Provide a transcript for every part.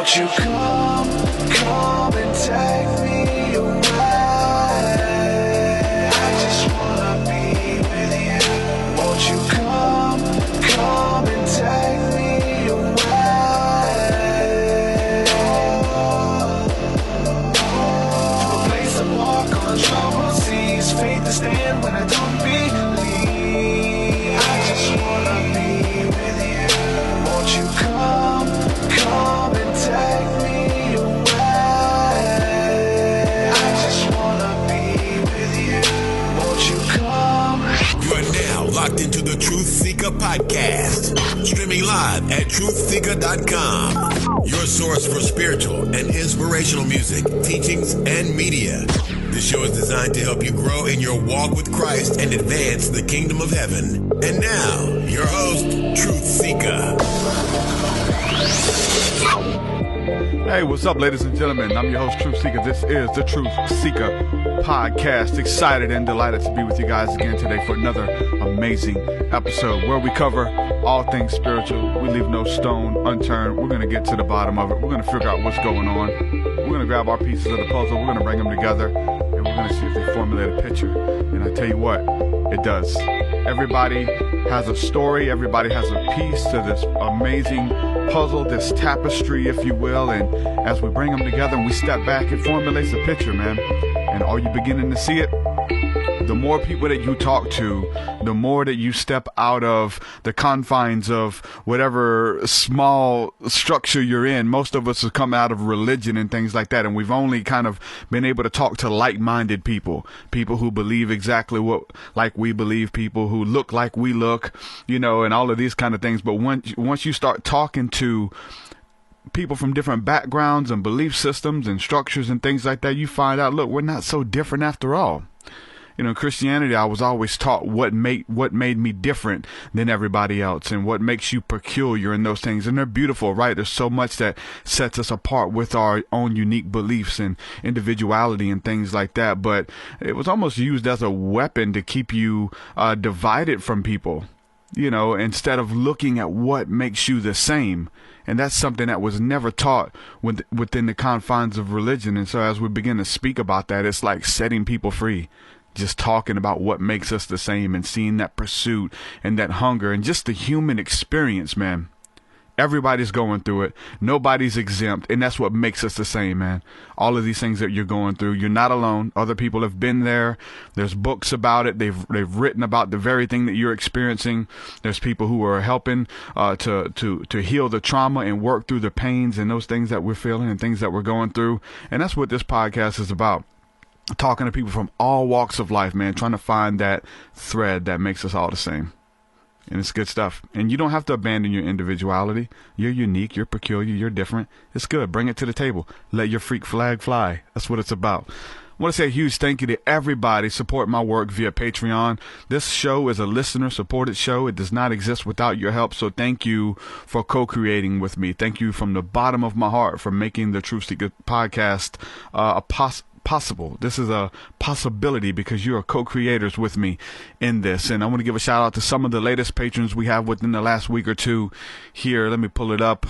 Won't you come and take me away? I just wanna be with you. Won't you come and take me away? To a place to walk on troubled seas, faith to stand when I don't believe. I just wanna be with you. Won't you come and take me away? I just wanna be with you. Won't you come? You are now locked into the TruthSeekah Podcast, streaming live at TruthSeekah.com, your source for spiritual and inspirational music, teachings, and media. This show is designed to help you grow in your walk with Christ and advance the kingdom of heaven. And now, your host, TruthSeekah. Hey, what's up, ladies and gentlemen? I'm your host, TruthSeekah. This is the TruthSeekah Podcast. Excited and delighted to be with you guys again today for another amazing episode where we cover all things spiritual. We leave no stone unturned. We're going to get to the bottom of it. We're going to figure out what's going on. We're going to grab our pieces of the puzzle. We're going to bring them together, and we're going to see if they formulate a picture. And I tell you what, it does. Everybody has a story. Everybody has a piece to this amazing puzzle, this tapestry, if you will. And as we bring them together and we step back, it formulates a picture, man. And are you beginning to see it? The more people that you talk to, the more that you step out of the confines of whatever small structure you're in. Most of us have come out of religion and things like that, and we've only kind of been able to talk to like-minded people who believe exactly what like we believe, people who look like we look, and all of these kind of things. But once you start talking to people from different backgrounds and belief systems and structures and things like that, you find out, look, we're not so different after all. In Christianity, I was always taught what made me different than everybody else and what makes you peculiar in those things. And they're beautiful, right? There's so much that sets us apart with our own unique beliefs and individuality and things like that. But it was almost used as a weapon to keep you divided from people, instead of looking at what makes you the same. And that's something that was never taught within the confines of religion. And so as we begin to speak about that, it's like setting people free. Just talking about what makes us the same and seeing that pursuit and that hunger and just the human experience, man. Everybody's going through it. Nobody's exempt. And that's what makes us the same, man. All of these things that you're going through, you're not alone. Other people have been there. There's books about it. They've written about the very thing that you're experiencing. There's people who are helping to heal the trauma and work through the pains and those things that we're feeling and things that we're going through. And that's what this podcast is about. Talking to people from all walks of life, man, trying to find that thread that makes us all the same. And it's good stuff. And you don't have to abandon your individuality. You're unique. You're peculiar. You're different. It's good. Bring it to the table. Let your freak flag fly. That's what it's about. I want to say a huge thank you to everybody supporting my work via Patreon. This show is a listener-supported show. It does not exist without your help. So thank you for co-creating with me. Thank you from the bottom of my heart for making the TruthSeekah Podcast possible. This is a possibility because you are co-creators with me in this. And I want to give a shout out to some of the latest patrons we have within the last week or two here. Let me pull it up.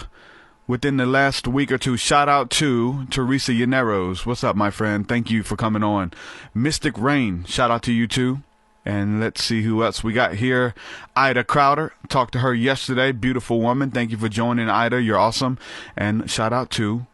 Within the last week or two, shout out to Teresa Llaneros. What's up, my friend? Thank you for coming on. Mystic Rain, shout out to you too. And let's see who else we got here. Ida Crowder, talked to her yesterday. Beautiful woman. Thank you for joining, Ida. You're awesome. And shout out to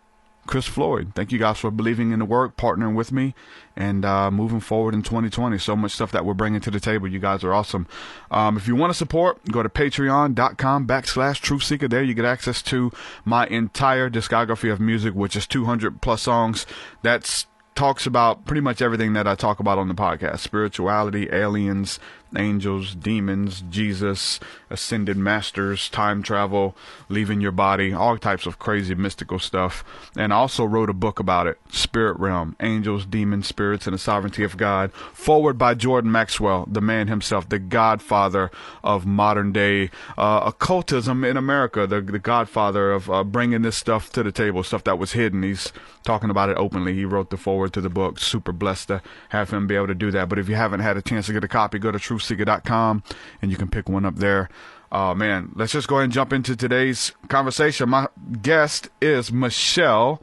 Chris Floyd. Thank you guys for believing in the work, partnering with me, and moving forward in 2020. So much stuff that we're bringing to the table. You guys are awesome. If you want to support, go to patreon.com/TruthSeekah. There you get access to my entire discography of music, which is 200 plus songs. That's talks about pretty much everything that I talk about on the podcast: spirituality, aliens, angels, demons, Jesus, ascended masters, time travel, leaving your body, all types of crazy mystical stuff. And I also wrote a book about it, Spirit Realm, Angels, Demons, Spirits, and the Sovereignty of God. Foreword by Jordan Maxwell, the man himself, the godfather of modern day occultism in America, the godfather of bringing this stuff to the table, stuff that was hidden. He's talking about it openly. He wrote the foreword to the book. Super blessed to have him be able to do that. But if you haven't had a chance to get a copy, go to TruthSeekah.com and you can pick one up there. Oh, man. Let's just go ahead and jump into today's conversation. My guest is Michelle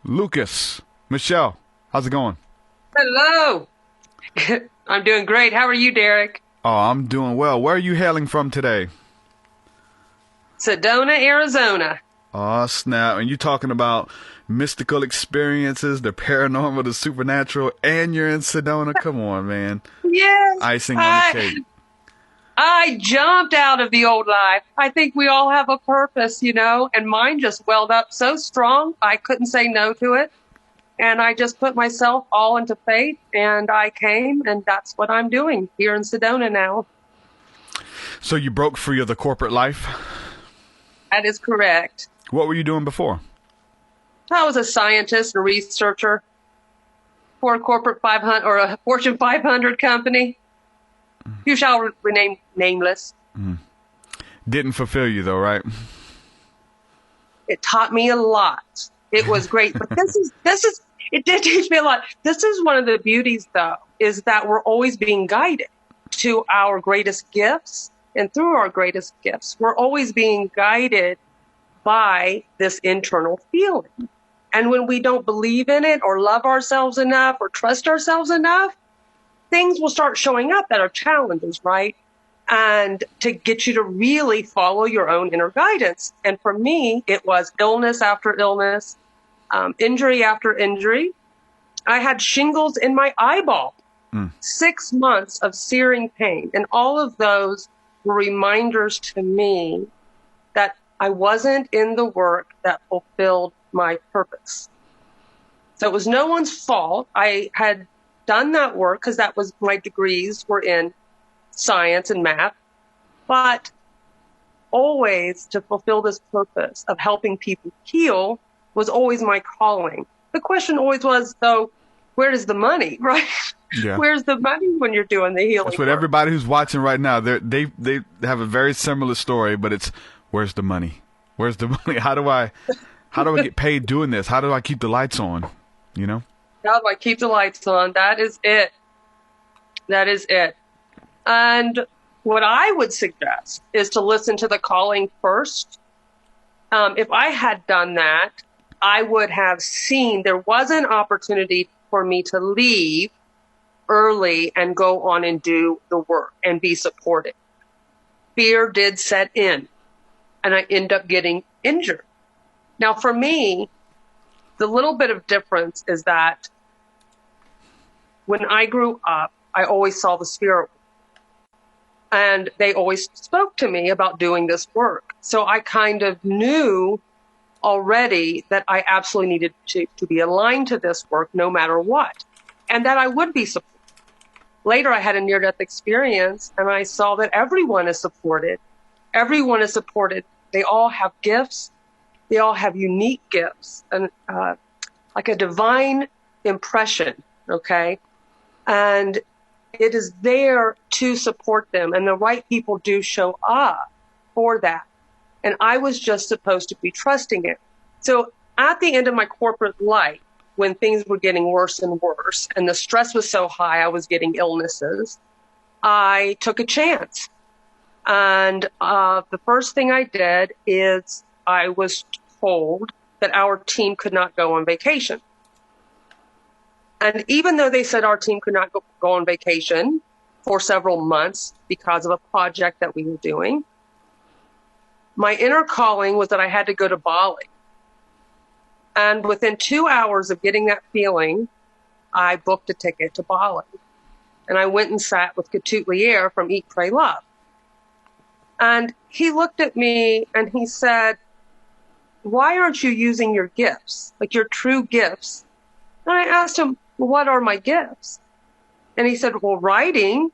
Lucas. Michelle, how's it going? Hello. I'm doing great. How are you, Derek? Oh, I'm doing well. Where are you hailing from today? Sedona, Arizona. Oh, snap. And you're talking about mystical experiences, the paranormal, the supernatural, and you're in Sedona? Come on, man. Yes. Icing on the cake. I jumped out of the old life. I think we all have a purpose, and mine just welled up so strong, I couldn't say no to it. And I just put myself all into faith, and I came, and that's what I'm doing here in Sedona now. So you broke free of the corporate life? That is correct. What were you doing before? I was a scientist and researcher for a corporate 500 or a Fortune 500 company. You shall remain nameless. Didn't fulfill you though, right? It taught me a lot. It was great, but it did teach me a lot. This is one of the beauties though, is that we're always being guided to our greatest gifts, and through our greatest gifts, we're always being guided by this internal feeling. And when we don't believe in it or love ourselves enough or trust ourselves enough, things will start showing up that are challenges, right? And to get you to really follow your own inner guidance. And for me, it was illness after illness, injury after injury. I had shingles in my eyeball, 6 months of searing pain. And all of those were reminders to me that I wasn't in the work that fulfilled my purpose. So it was no one's fault. I had done that work because that was my degrees were in science and math, but always to fulfill this purpose of helping people heal was always my calling. The question always was, though, where is the money, right? Yeah. Where's the money when you're doing the healing? That's what work? everybody who's watching right now, they have a very similar story, but it's where's the money? Where's the money? How do I get paid doing this? How do I keep the lights on? How do I keep the lights on? That is it. That is it. And what I would suggest is to listen to the calling first. If I had done that, I would have seen there was an opportunity for me to leave early and go on and do the work and be supported. Fear did set in, and I end up getting injured. Now, for me, the little bit of difference is that when I grew up, I always saw the spirit, and they always spoke to me about doing this work. So I kind of knew already that I absolutely needed to be aligned to this work no matter what, and that I would be supported. Later, I had a near-death experience, and I saw that everyone is supported. Everyone is supported. They all have gifts. They all have unique gifts, and like a divine impression, okay? And it is there to support them, and the right people do show up for that. And I was just supposed to be trusting it. So at the end of my corporate life, when things were getting worse and worse, and the stress was so high, I was getting illnesses, I took a chance. And the first thing I did is I was told that our team could not go on vacation. And even though they said our team could not go on vacation for several months because of a project that we were doing, my inner calling was that I had to go to Bali. And within 2 hours of getting that feeling, I booked a ticket to Bali. And I went and sat with Ketut Lier from Eat, Pray, Love. And he looked at me and he said, why aren't you using your gifts, like your true gifts? And I asked him, well, what are my gifts? And he said, well, writing.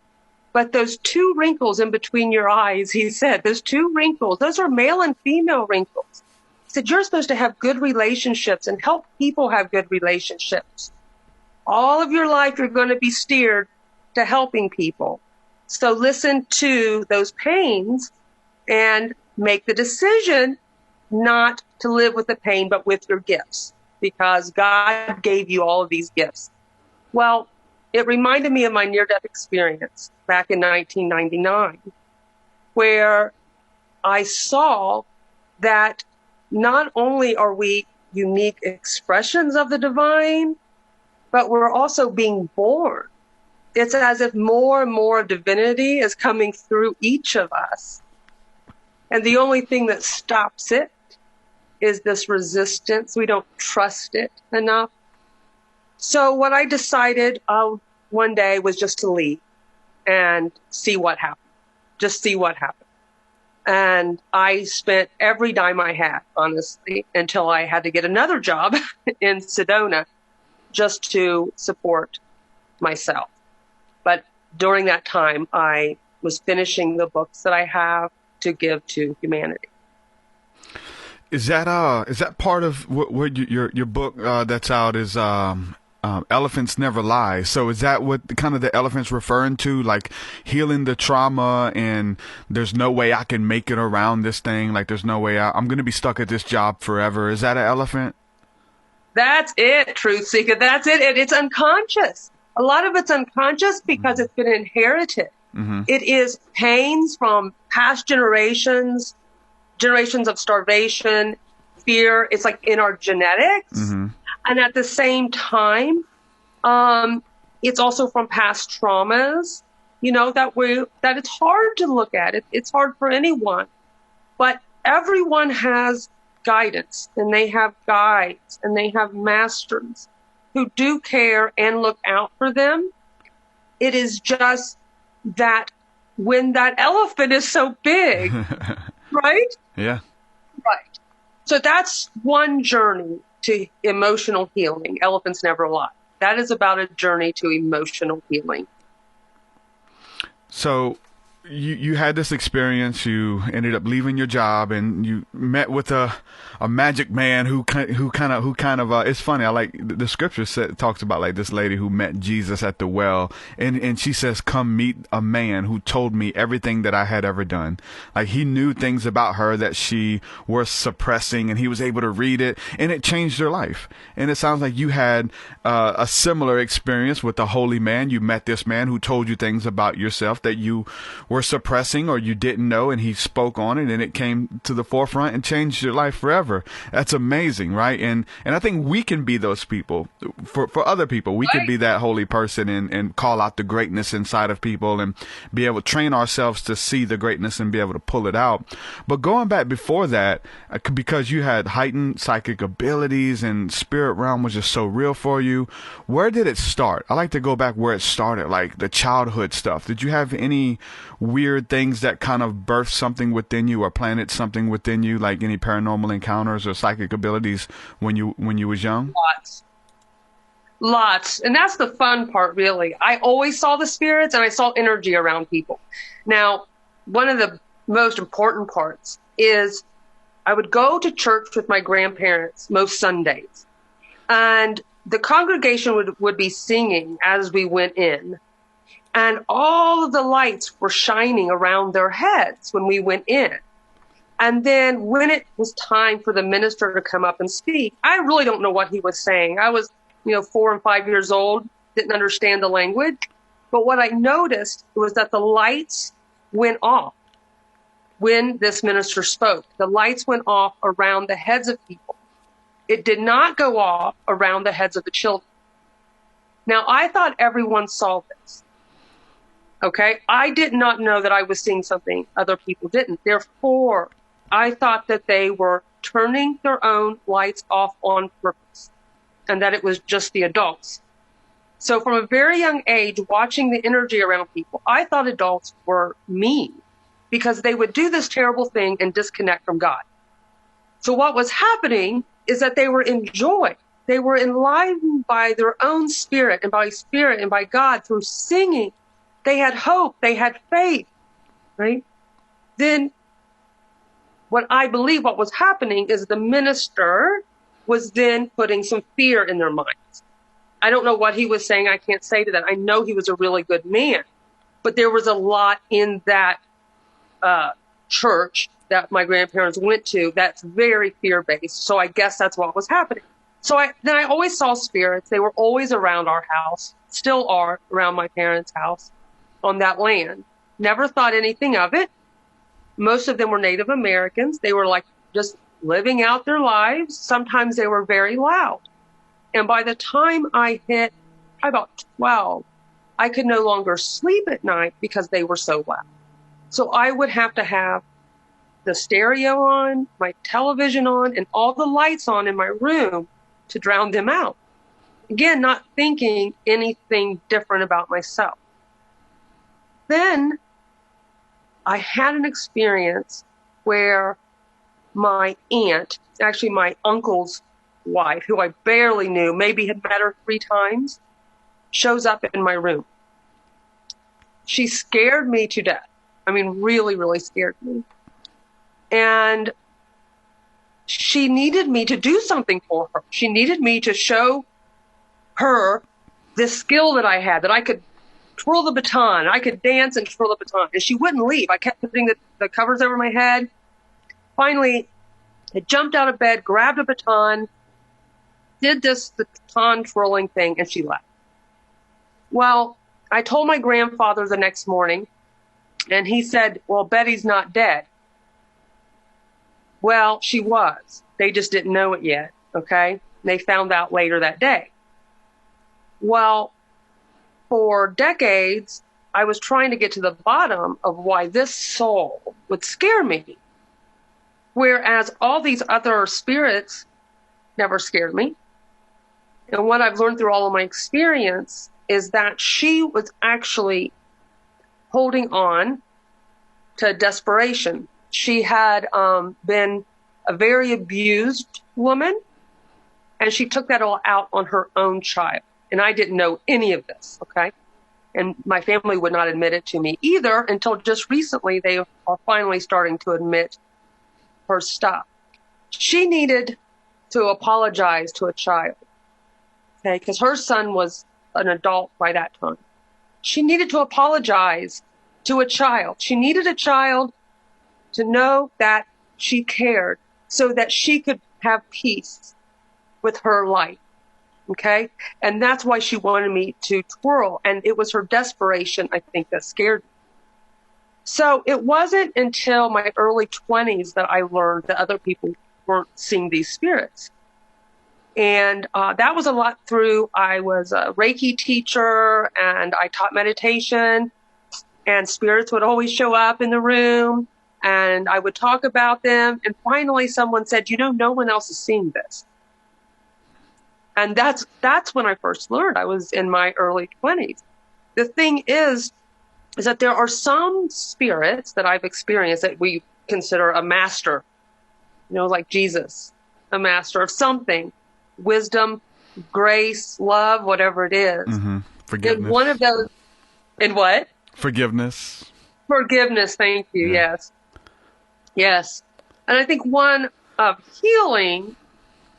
But those 2 wrinkles in between your eyes, he said, those 2 wrinkles, those are male and female wrinkles. He said, you're supposed to have good relationships and help people have good relationships. All of your life, you're going to be steered to helping people. So listen to those pains and make the decision not to live with the pain, but with your gifts, because God gave you all of these gifts. Well, it reminded me of my near-death experience back in 1999, where I saw that not only are we unique expressions of the divine, but we're also being born. It's as if more and more divinity is coming through each of us. And the only thing that stops it is this resistance. We don't trust it enough. So what I decided one day was just to leave and see what happened. Just see what happened. And I spent every dime I had, honestly, until I had to get another job in Sedona just to support myself. But during that time, I was finishing the books that I have to give to humanity. Is that part of what your book that's out is Elephants Never Lie? So is that what kind of the elephant's referring to, like healing the trauma and there's no way I can make it around this thing, like there's no way I'm going to be stuck at this job forever? Is that an elephant? That's it, TruthSeekah. That's it. And it's unconscious. A lot of it's unconscious because it's been inherited. Mm-hmm. It is pains from past generations of starvation, fear. It's like in our genetics. Mm-hmm. And at the same time, it's also from past traumas, that it's hard to look at. It's hard for anyone. But everyone has guidance, and they have guides, and they have masters who do care and look out for them. It is just that when that elephant is so big, right? Yeah. Right. So that's one journey to emotional healing. Elephants Never Lie. That is about a journey to emotional healing. So you had this experience. You ended up leaving your job, and you met with a magic man who kind of it's funny. I like the scripture talks about like this lady who met Jesus at the well, and she says, "Come meet a man who told me everything that I had ever done." Like he knew things about her that she was suppressing, and he was able to read it, and it changed her life. And it sounds like you had a similar experience with a holy man. You met this man who told you things about yourself that you were suppressing or you didn't know, and he spoke on it, and it came to the forefront and changed your life forever. That's amazing, right? And I think we can be those people for other people. We can be that holy person and call out the greatness inside of people and be able to train ourselves to see the greatness and be able to pull it out. But going back before that, because you had heightened psychic abilities and spirit realm was just so real for you, where did it start? I like to go back where it started, like the childhood stuff. Did you have any weird things that kind of birthed something within you or planted something within you, like any paranormal encounters or psychic abilities when you was young? Lots. And that's the fun part, really. I always saw the spirits and I saw energy around people. Now, one of the most important parts is I would go to church with my grandparents most Sundays, and the congregation would be singing as we went in. And all of the lights were shining around their heads when we went in. And then when it was time for the minister to come up and speak, I really don't know what he was saying. I was, 4 and 5 years old, didn't understand the language. But what I noticed was that the lights went off when this minister spoke. The lights went off around the heads of people. It did not go off around the heads of the children. Now, I thought everyone saw this. Okay, I did not know that I was seeing something other people didn't. Therefore, I thought that they were turning their own lights off on purpose and that it was just the adults. So from a very young age, watching the energy around people, I thought adults were mean because they would do this terrible thing and disconnect from God. So what was happening is that they were in joy. They were enlivened by their own spirit and by God through singing. They had hope. They had faith, right? Then what I believe what was happening is the minister was then putting some fear in their minds. I don't know what he was saying. I can't say to that. I know he was a really good man, but there was a lot in that church that my grandparents went to that's very fear-based. So I guess that's what was happening. So I always saw spirits. They were always around our house, still are around my parents' house on that land. Never thought anything of it. Most of them were Native Americans. They were like just living out their lives. Sometimes they were very loud. And by the time I hit about 12, I could no longer sleep at night because they were so loud. So I would have to have the stereo on, my television on, and all the lights on in my room to drown them out. Again, not thinking anything different about myself. Then I had an experience where my aunt, actually my uncle's wife, who I barely knew, maybe had met her 3 times, shows up in my room. She scared me to death. I mean, really, really scared me. And she needed me to do something for her. She needed me to show her this skill that I had, that I could twirl the baton. I could dance and twirl the baton. And she wouldn't leave. I kept putting the covers over my head. Finally, I jumped out of bed, grabbed a baton, did the baton twirling thing, and she left. Well, I told my grandfather the next morning, and he said, well, Betty's not dead. Well, she was. They just didn't know it yet, okay? They found out later that day. Well, for decades, I was trying to get to the bottom of why this soul would scare me, whereas all these other spirits never scared me. And what I've learned through all of my experience is that she was actually holding on to desperation. She had been a very abused woman, and she took that all out on her own child. And I didn't know any of this, okay? And my family would not admit it to me either until just recently they are finally starting to admit her stuff. She needed to apologize to a child, okay? Because her son was an adult by that time. She needed to apologize to a child. She needed a child to know that she cared so that she could have peace with her life. Okay. And that's why she wanted me to twirl. And it was her desperation, I think, that scared me. So it wasn't until my early 20s that I learned that other people weren't seeing these spirits. And that was a lot through, I was a Reiki teacher and I taught meditation, and spirits would always show up in the room and I would talk about them. And finally someone said, no one else is seeing this. And that's when I first learned. I was in my early 20s. The thing is that there are some spirits that I've experienced that we consider a master, like Jesus, a master of something, wisdom, grace, love, whatever it is. Mm-hmm. Forgiveness. And one of those, in what? Forgiveness. Forgiveness. Thank you. Yeah. Yes. And I think one of healing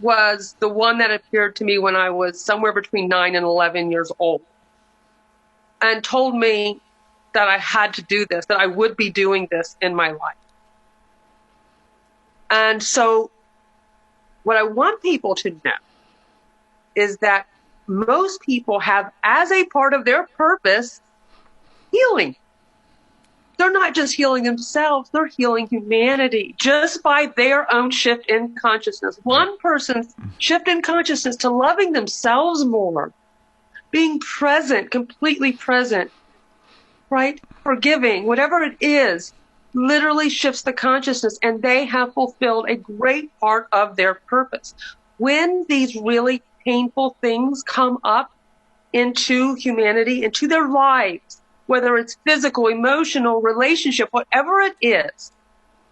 was the one that appeared to me when I was somewhere between 9 and 11 years old, and told me that I had to do this, that I would be doing this in my life. And so what I want people to know is that most people have, as a part of their purpose, healing. They're not just healing themselves, they're healing humanity just by their own shift in consciousness. One person's shift in consciousness to loving themselves more, being present, completely present, right? Forgiving, whatever it is, literally shifts the consciousness, and they have fulfilled a great part of their purpose. When these really painful things come up into humanity, into their lives, whether it's physical, emotional, relationship, whatever it is,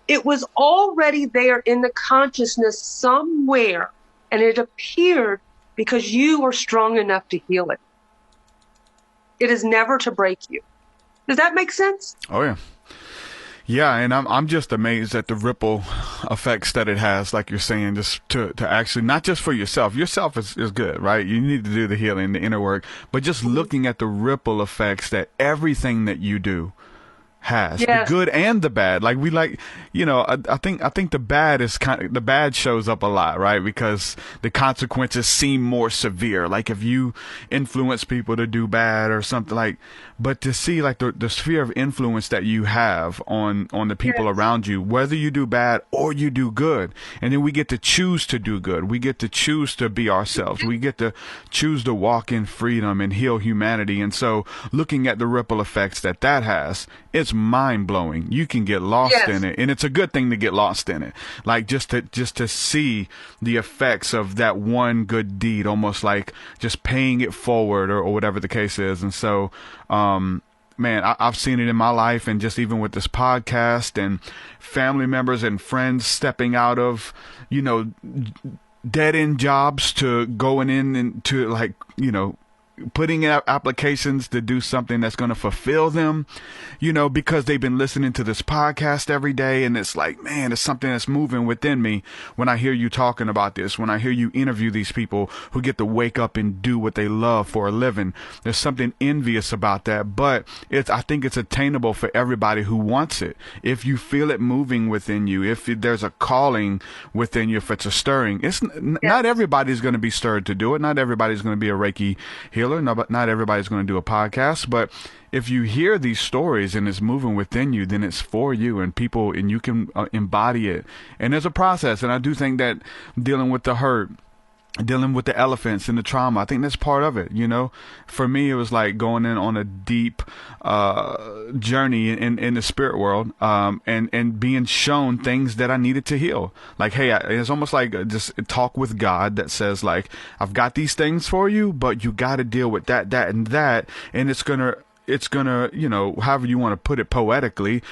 it was already there in the consciousness somewhere, and it appeared because you are strong enough to heal it. It is never to break you. Does that make sense? Oh, yeah. Yeah, and I'm just amazed at the ripple effects that it has, like you're saying, just to actually, not just for yourself. Yourself is good, right? You need to do the healing, the inner work, but just looking at the ripple effects that everything that you do has, Yes. the good and the bad. Like I think the bad shows up a lot, right? Because the consequences seem more severe. Like if you influence people to do bad or something but to see like the sphere of influence that you have on the people Yes. around you, whether you do bad or you do good. And then we get to choose to do good. We get to choose to be ourselves. We get to choose to walk in freedom and heal humanity. And so looking at the ripple effects that has, it's mind blowing. You can get lost Yes. in it, and it's a good thing to get lost in it. Like just to see the effects of that one good deed, almost like just paying it forward or whatever the case is. And so, man, I've seen it in my life, and just even with this podcast and family members and friends stepping out of, dead end jobs to going in and to putting out applications to do something that's going to fulfill them, because they've been listening to this podcast every day. And it's like, man, it's something that's moving within me when I hear you talking about this, when I hear you interview these people who get to wake up and do what they love for a living. There's something envious about that, but I think it's attainable for everybody who wants it. If you feel it moving within you, if there's a calling within you, if it's a stirring, not everybody's going to be stirred to do it. Not everybody's going to be a Reiki healer. Not everybody's going to do a podcast, but if you hear these stories and it's moving within you, then it's for you and you can embody it. And there's a process. And I do think that dealing with the hurt, dealing with the elephants and the trauma, I think that's part of it. For me, it was like going in on a deep journey in the spirit world, and being shown things that I needed to heal. Like, hey, it's almost like just talk with God that says, like, I've got these things for you, but you got to deal with that, and that, and it's gonna, however you want to put it poetically,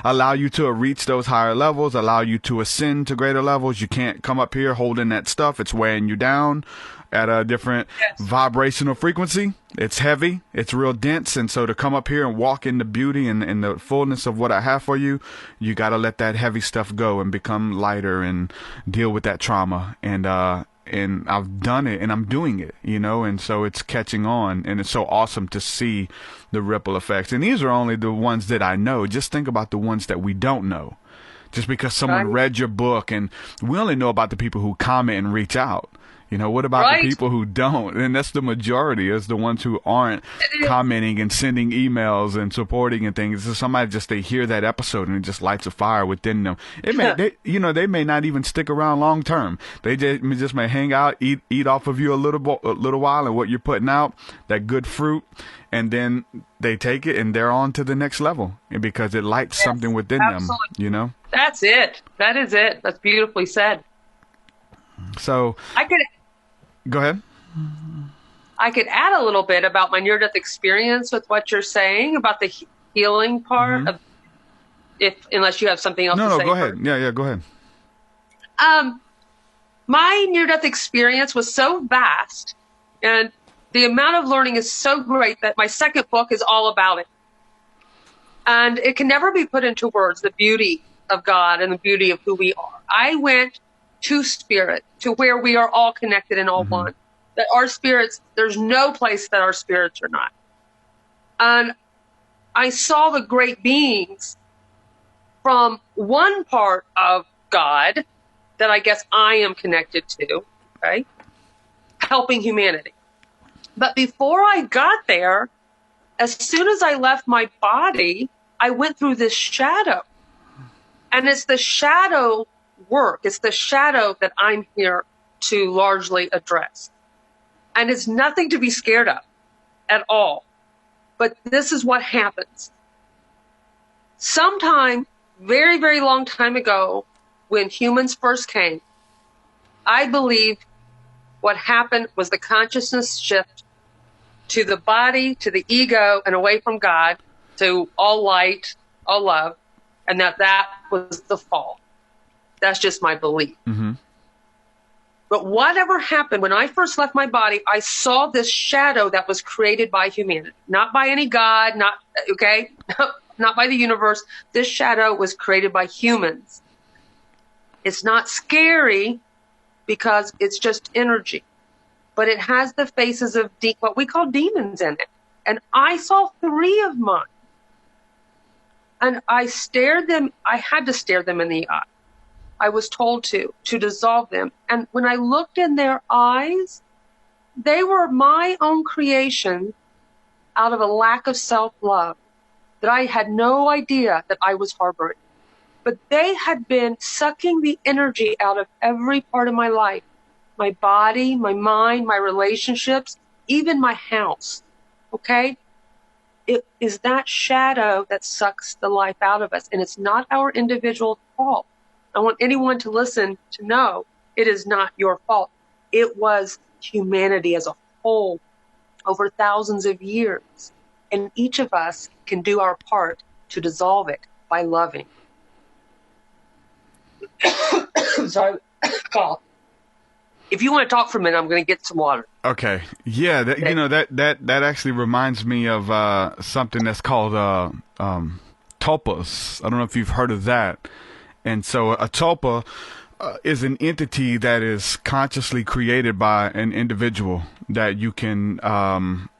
allow you to reach those higher levels, allow you to ascend to greater levels. You can't come up here holding that stuff. It's weighing you down at a different vibrational frequency. It's heavy. It's real dense. And so to come up here and walk in the beauty and the fullness of what I have for you, you got to let that heavy stuff go and become lighter and deal with that trauma. And I've done it, and I'm doing it, and so it's catching on, and it's so awesome to see the ripple effects. And these are only the ones that I know. Just think about the ones that we don't know. Just because someone read your book, and we only know about the people who comment and reach out. What about the people who don't? And that's the majority, is the ones who aren't commenting and sending emails and supporting and things. So somebody they hear that episode and it just lights a fire within them. They may not even stick around long term. They just may hang out, eat off of you a little while, and what you're putting out, that good fruit, and then they take it and they're on to the next level, and because it lights something within them. That's it. That is it. That's beautifully said. So go ahead. I could add a little bit about my near-death experience with what you're saying about the healing part of, unless you have something else to say. No, go ahead. Yeah, go ahead. My near-death experience was so vast, and the amount of learning is so great that my second book is all about it. And it can never be put into words, the beauty of God and the beauty of who we are. I went to spirit, to where we are all connected and all one. That our spirits, there's no place that our spirits are not. And I saw the great beings from one part of God that I guess I am connected to, okay, helping humanity. But before I got there, as soon as I left my body, I went through this shadow. And it's the shadow work. It's the shadow that I'm here to largely address. And it's nothing to be scared of at all. But this is what happens. Sometime, very, very long time ago, when humans first came, I believe what happened was the consciousness shift to the body, to the ego, and away from God, to all light, all love, and that was the fall. That's just my belief. But whatever happened, when I first left my body, I saw this shadow that was created by humanity. Not by any God, not by the universe. This shadow was created by humans. It's not scary because it's just energy. But it has the faces of what we call demons in it. And I saw 3 of mine. And I had to stare them in the eye. I was told to dissolve them. And when I looked in their eyes, they were my own creation out of a lack of self-love that I had no idea that I was harboring. But they had been sucking the energy out of every part of my life, my body, my mind, my relationships, even my house. Okay? It is that shadow that sucks the life out of us, and it's not our individual fault. I want anyone to listen to know it is not your fault. It was humanity as a whole over thousands of years, and each of us can do our part to dissolve it by loving. Sorry, cough. If you want to talk for a minute, I'm going to get some water. Okay. Yeah. Okay. You know, that actually reminds me of something that's called tulpas. I don't know if you've heard of that. And so a tulpa is an entity that is consciously created by an individual that you can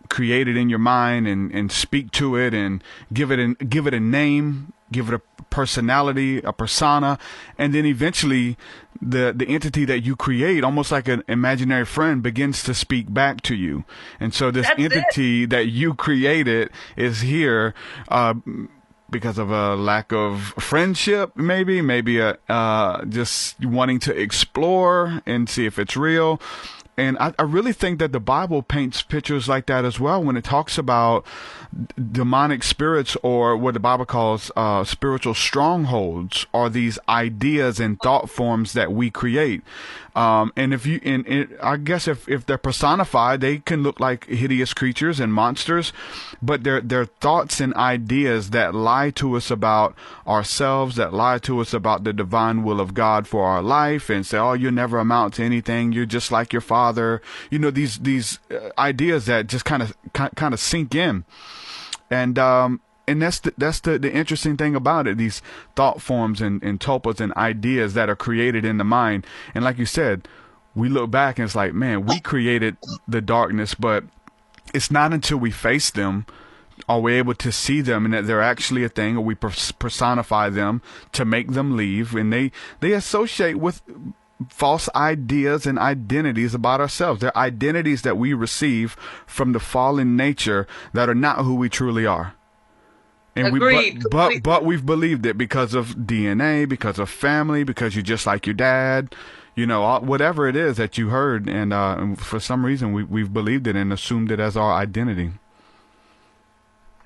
create it in your mind and speak to it and give it a name, give it a personality, a persona, and then eventually the entity that you create, almost like an imaginary friend, begins to speak back to you. And so this entity that you created is here because of a lack of friendship, maybe just wanting to explore and see if it's real. And I really think that the Bible paints pictures like that as well when it talks about demonic spirits, or what the Bible calls spiritual strongholds, are these ideas and thought forms that we create. And I guess if they're personified, they can look like hideous creatures and monsters, but they're thoughts and ideas that lie to us about ourselves, that lie to us about the divine will of God for our life, and say, "Oh, you'll never amount to anything. You're just like your father." You know, these ideas that just kind of sink in, and that's the interesting thing about it. These thought forms and tulpas and ideas that are created in the mind. And like you said, we look back and it's like, man, we created the darkness, but it's not until we face them are we able to see them and that they're actually a thing, or we personify them to make them leave. And they associate with false ideas and identities about ourselves. They're identities that we receive from the fallen nature that are not who we truly are. And Agreed. but we've believed it because of DNA, because of family, because you're just like your dad, you know, whatever it is that you heard, and for some reason we've believed it and assumed it as our identity.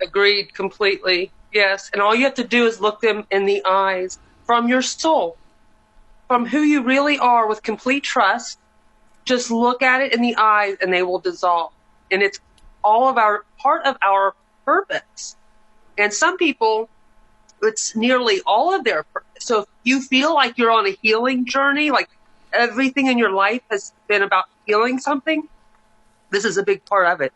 Agreed completely. Yes. And all you have to do is look them in the eyes from your soul, from who you really are, with complete trust. Just look at it in the eyes and they will dissolve. And it's part of our purpose. And some people, it's nearly all of their purpose. So if you feel like you're on a healing journey, like everything in your life has been about healing something, this is a big part of it.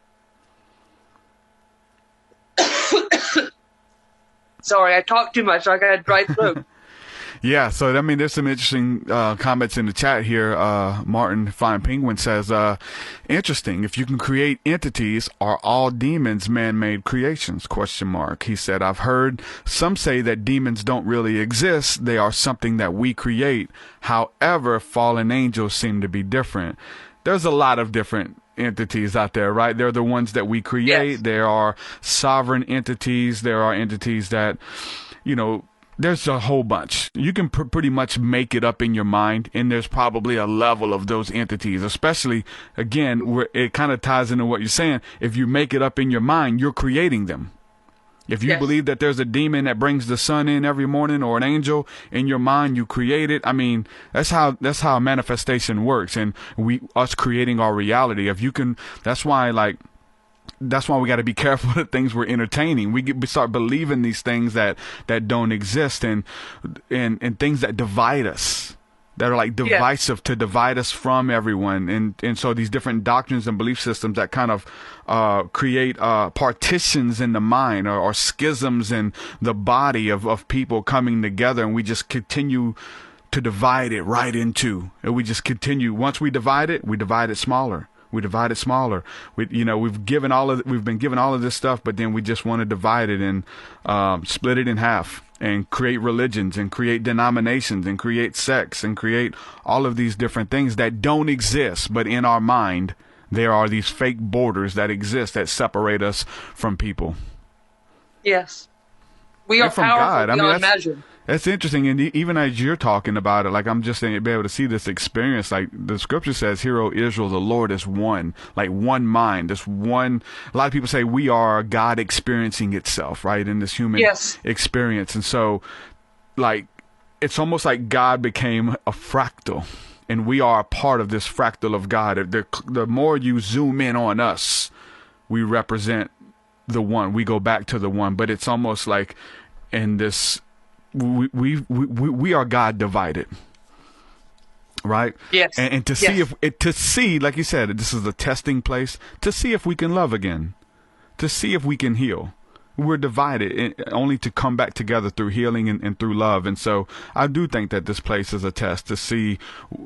Sorry, I talk too much. I got a dry throat. Yeah, so I mean, there's some interesting comments in the chat here. Martin Fine Penguin says, interesting. If you can create entities, are all demons man-made creations? ? He said, I've heard some say that demons don't really exist. They are something that we create. However, fallen angels seem to be different. There's a lot of different entities out there, right? They're the ones that we create. Yes. There are sovereign entities. There are entities that, you know, there's a whole bunch. You can pretty much make it up in your mind, and there's probably a level of those entities, especially, again, where it kind of ties into what you're saying. If you make it up in your mind, you're creating them. If you believe that there's a demon that brings the sun in every morning, or an angel, in your mind, you create it. I mean, that's how manifestation works, and us creating our reality. If you can, that's why we got to be careful of the things we're entertaining. We start believing these things that don't exist, and things that divide us, that are like divisive, to divide us from everyone. And so these different doctrines and belief systems that kind of create partitions in the mind, or schisms in the body of people coming together, and we just continue to divide it right into. And we just continue. Once we divide it smaller. We divide it smaller. We've been given all of this stuff, but then we just want to divide it and split it in half and create religions and create denominations and create sects and create all of these different things that don't exist, but in our mind there are these fake borders that exist that separate us from people. Yes. We are from powerful God. beyond measure. That's interesting. And even as you're talking about it, like I'm just saying, be able to see this experience. Like the scripture says, "Hear, O Israel, the Lord is one," like one mind. This one. A lot of people say we are God experiencing itself, right, in this human experience. And so, like, it's almost like God became a fractal, and we are a part of this fractal of God. The more you zoom in on us, we represent the one. We go back to the one. But it's almost like in this, we are God divided, right? Yes. And to see, like you said, this is a testing place to see if we can love again, to see if we can heal. We're divided only to come back together through healing and through love. And so I do think that this place is a test to see,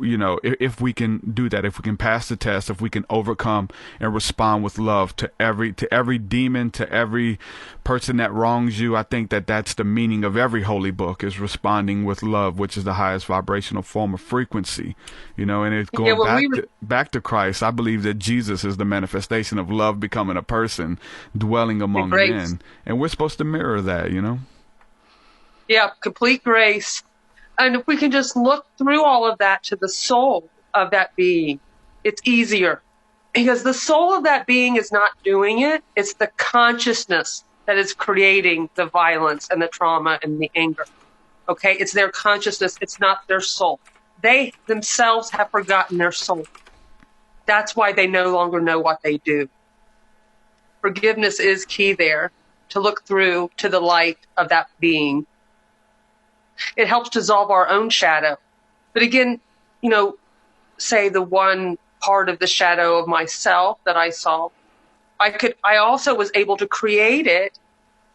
if we can do that, if we can pass the test, if we can overcome and respond with love to every demon, to every person that wrongs you. I think that that's the meaning of every holy book, is responding with love, which is the highest vibrational form of frequency, and it's going back to Christ. I believe that Jesus is the manifestation of love becoming a person, dwelling among men. And we're supposed to mirror that, Yeah, complete grace. And if we can just look through all of that to the soul of that being, it's easier. Because the soul of that being is not doing it. It's the consciousness that is creating the violence and the trauma and the anger. Okay? It's their consciousness. It's not their soul. They themselves have forgotten their soul. That's why they no longer know what they do. Forgiveness is key there. To look through to the light of that being. It helps dissolve our own shadow. But again, say the one part of the shadow of myself that I saw, I also was able to create it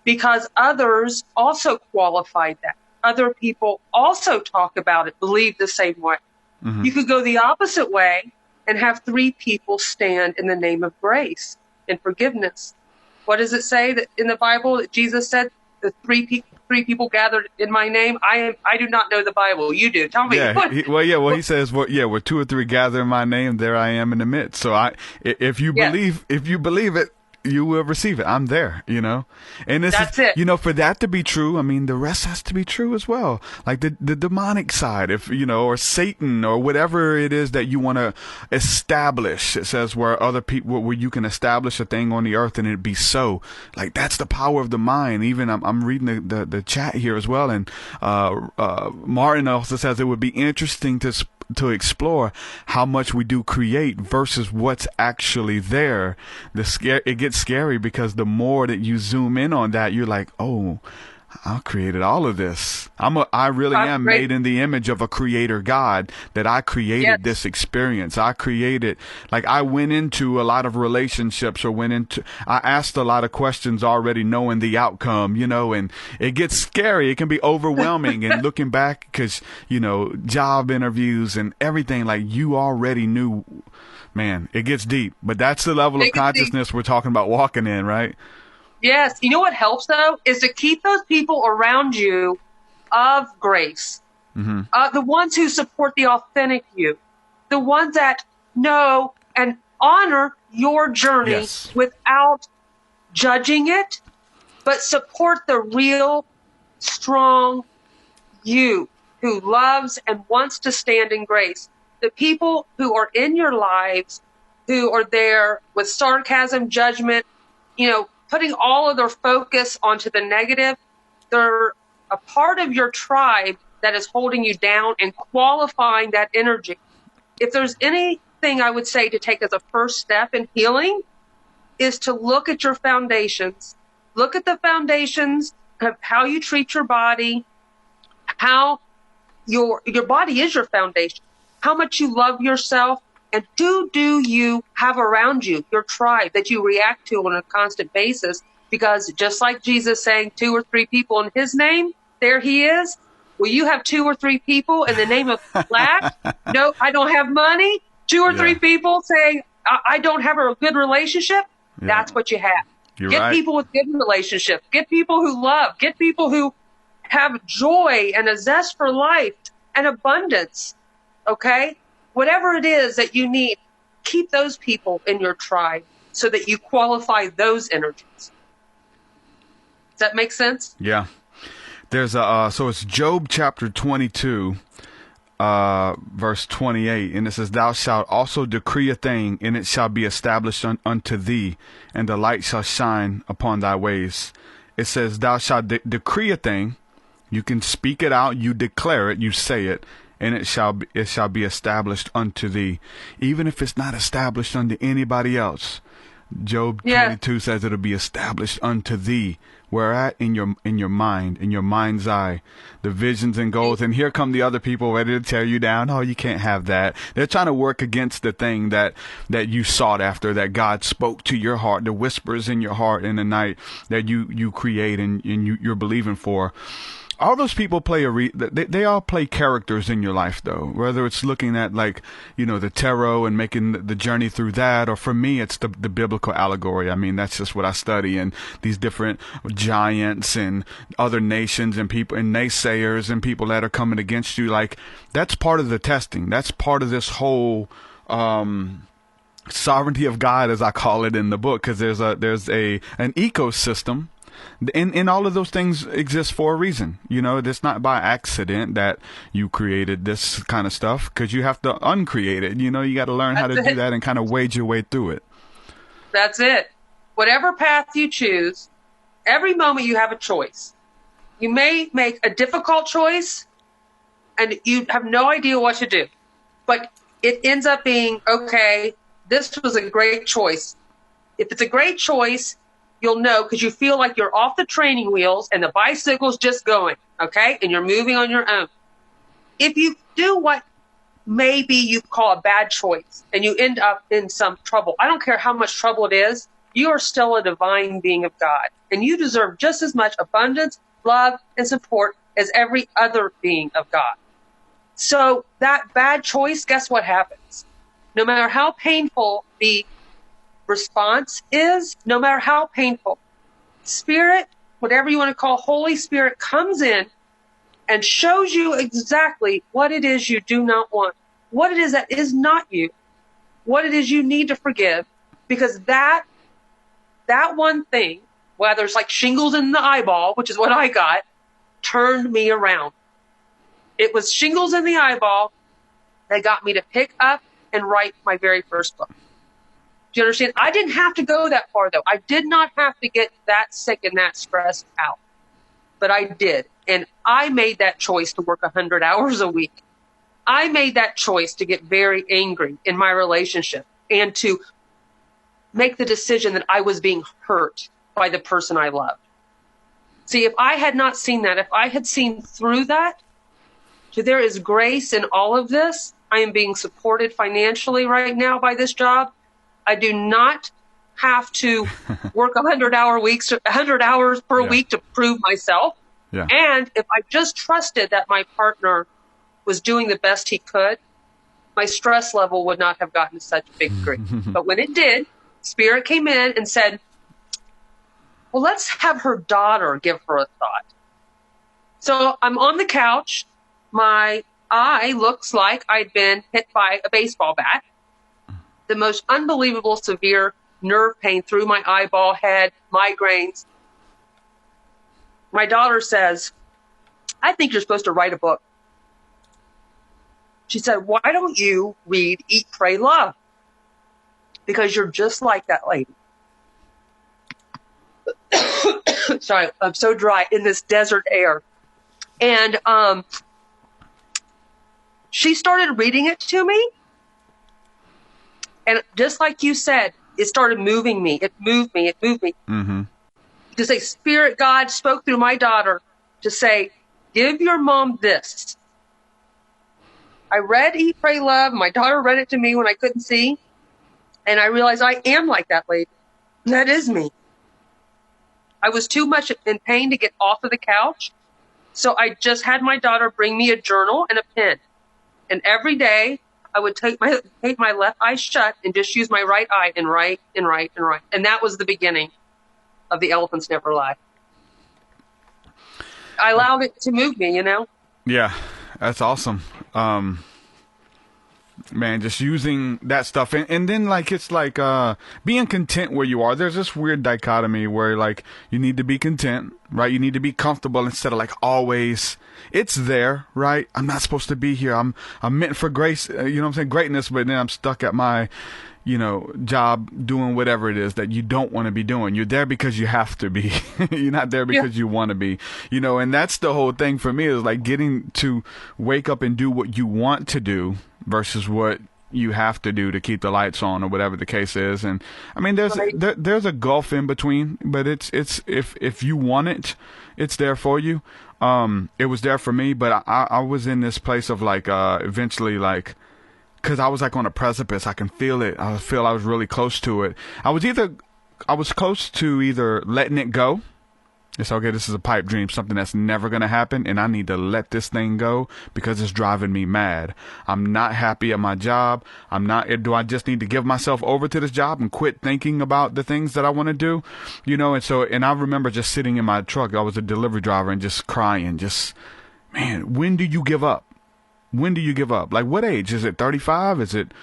because others also qualified that. Other people also talk about it, believe the same way. Mm-hmm. You could go the opposite way and have 3 people stand in the name of grace and forgiveness. What does it say that in the Bible that Jesus said the three people gathered in my name? I do not know the Bible. You do. Tell me. Yeah. He says, where 2 or 3 gather in my name, there I am in the midst. So if you believe it, you will receive it. I'm there, and that's it. For that to be true, I mean, the rest has to be true as well. Like the demonic side, or Satan or whatever it is that you want to establish. It says where other people, where you can establish a thing on the earth and it be so. Like that's the power of the mind. Even I'm reading the chat here as well, and Martin also says it would be interesting to explore how much we do create versus what's actually there. It gets scary because the more that you zoom in on that, you're like, oh, I created all of this. I really am made in the image of a creator God, that I created this experience. I created, like I went into a lot of relationships I asked a lot of questions already knowing the outcome, and it gets scary. It can be overwhelming. And looking back, because, job interviews and everything, like you already knew, man, it gets deep. But that's the level of consciousness we're talking about walking in, right? Yes. You know what helps, though, is to keep those people around you of grace. Mm-hmm. The ones who support the authentic you. The ones that know and honor your journey without judging it, but support the real, strong you who loves and wants to stand in grace. The people who are in your lives, who are there with sarcasm, judgment, putting all of their focus onto the negative, they're a part of your tribe that is holding you down and qualifying that energy. If there's anything I would say to take as a first step in healing, is to look at your foundations. Look at the foundations of how you treat your body, how your body is your foundation, how much you love yourself, and who do you have around you, your tribe, that you react to on a constant basis? Because just like Jesus saying 2 or 3 people in his name, there he is. Will you have 2 or 3 people in the name of black? No, I don't have money. 2 or 3 people saying, I don't have a good relationship. Yeah. That's what you have. You're Get right. people with good relationships. Get people who love. Get people who have joy and a zest for life and abundance. Okay? Whatever it is that you need, keep those people in your tribe so that you qualify those energies. Does that make sense? Yeah. There's so it's Job chapter 22, verse 28, and it says, "Thou shalt also decree a thing, and it shall be established unto thee, and the light shall shine upon thy ways." It says, "Thou shalt decree a thing." You can speak it out, you declare it, you say it, and it shall be established unto thee, even if it's not established unto anybody else. Job 22 says it'll be established unto thee. Where at? In your mind, in your mind's eye, the visions and goals. And here come the other people ready to tear you down. Oh, you can't have that. They're trying to work against the thing that you sought after, that God spoke to your heart, the whispers in your heart in the night that you create and you're believing for. All those people they all play characters in your life, though, whether it's looking at, like, the tarot and making the journey through that, or for me, it's the biblical allegory. I mean, that's just what I study, and these different giants and other nations and people and naysayers and people that are coming against you. Like, that's part of the testing. That's part of this whole, sovereignty of God, as I call it in the book, because there's an ecosystem. And all of those things exist for a reason. It's not by accident that you created this kind of stuff, because you have to uncreate it. You got to learn how to do that and kind of wade your way through it. That's it. Whatever path you choose, every moment you have a choice. You may make a difficult choice and you have no idea what to do, but it ends up being, okay, this was a great choice. If it's a great choice, you'll know, because you feel like you're off the training wheels and the bicycle's just going, okay? And you're moving on your own. If you do what maybe you call a bad choice and you end up in some trouble, I don't care how much trouble it is, you are still a divine being of God. And you deserve just as much abundance, love, and support as every other being of God. So that bad choice, guess what happens? No matter how painful the response is, no matter how painful, Spirit, whatever you want to call Holy Spirit, comes in and shows you exactly what it is you do not want, what it is that is not you, what it is you need to forgive, because that one thing, whether it's like shingles in the eyeball, which is what I got, turned me around. It was shingles in the eyeball that got me to pick up and write my very first book. Do you understand? I didn't have to go that far, though. I did not have to get that sick and that stressed out. But I did. And I made that choice to work 100 hours a week. I made that choice to get very angry in my relationship and to make the decision that I was being hurt by the person I loved. See, if I had not seen that, if I had seen through that, so there is grace in all of this. I am being supported financially right now by this job. I do not have to work 100 hours per week to prove myself. Yeah. And if I just trusted that my partner was doing the best he could, my stress level would not have gotten to such big grief. But when it did, Spirit came in and said, well, let's have her daughter give her a thought. So I'm on the couch. My eye looks like I'd been hit by a baseball bat. The most unbelievable severe nerve pain through my eyeball, head, migraines. My daughter says, I think you're supposed to write a book. She said, why don't you read Eat, Pray, Love? Because you're just like that lady. Sorry, I'm so dry in this desert air. And she started reading it to me. And just like you said, it started moving me. It moved me. Mm-hmm. To say, Spirit, God spoke through my daughter to say, give your mom this. I read Eat, Pray, Love. My daughter read it to me when I couldn't see. And I realized I am like that lady. That is me. I was too much in pain to get off of the couch. So I just had my daughter bring me a journal and a pen. And every day I would take my left eye shut and just use my right eye and write and write and write. And that was the beginning of The Elephants Never Lie. I allowed it to move me, Yeah, that's awesome. Man, just using that stuff. And then, like, it's like being content where you are. There's this weird dichotomy where, like, you need to be content, right? You need to be comfortable instead of, like, always. It's there, right? I'm not supposed to be here. I'm meant for grace, you know what I'm saying? Greatness, but then I'm stuck at my, job doing whatever it is that you don't want to be doing. You're there because you have to be. You're not there because you want to be, and that's the whole thing for me is like getting to wake up and do what you want to do versus what you have to do to keep the lights on or whatever the case is. And I mean, there's a gulf in between, but it's if you want it, it's there for you. It was there for me, but I was in this place of like, eventually like, cause I was like on a precipice. I can feel it. I feel I was really close to it. I was close to either letting it go. It's okay. This is a pipe dream, something that's never going to happen. And I need to let this thing go because it's driving me mad. I'm not happy at my job. Do I just need to give myself over to this job and quit thinking about the things that I want to do? And I remember just sitting in my truck. I was a delivery driver and just crying, man, when do you give up? When do you give up? Like, what age? Is it 35? Is it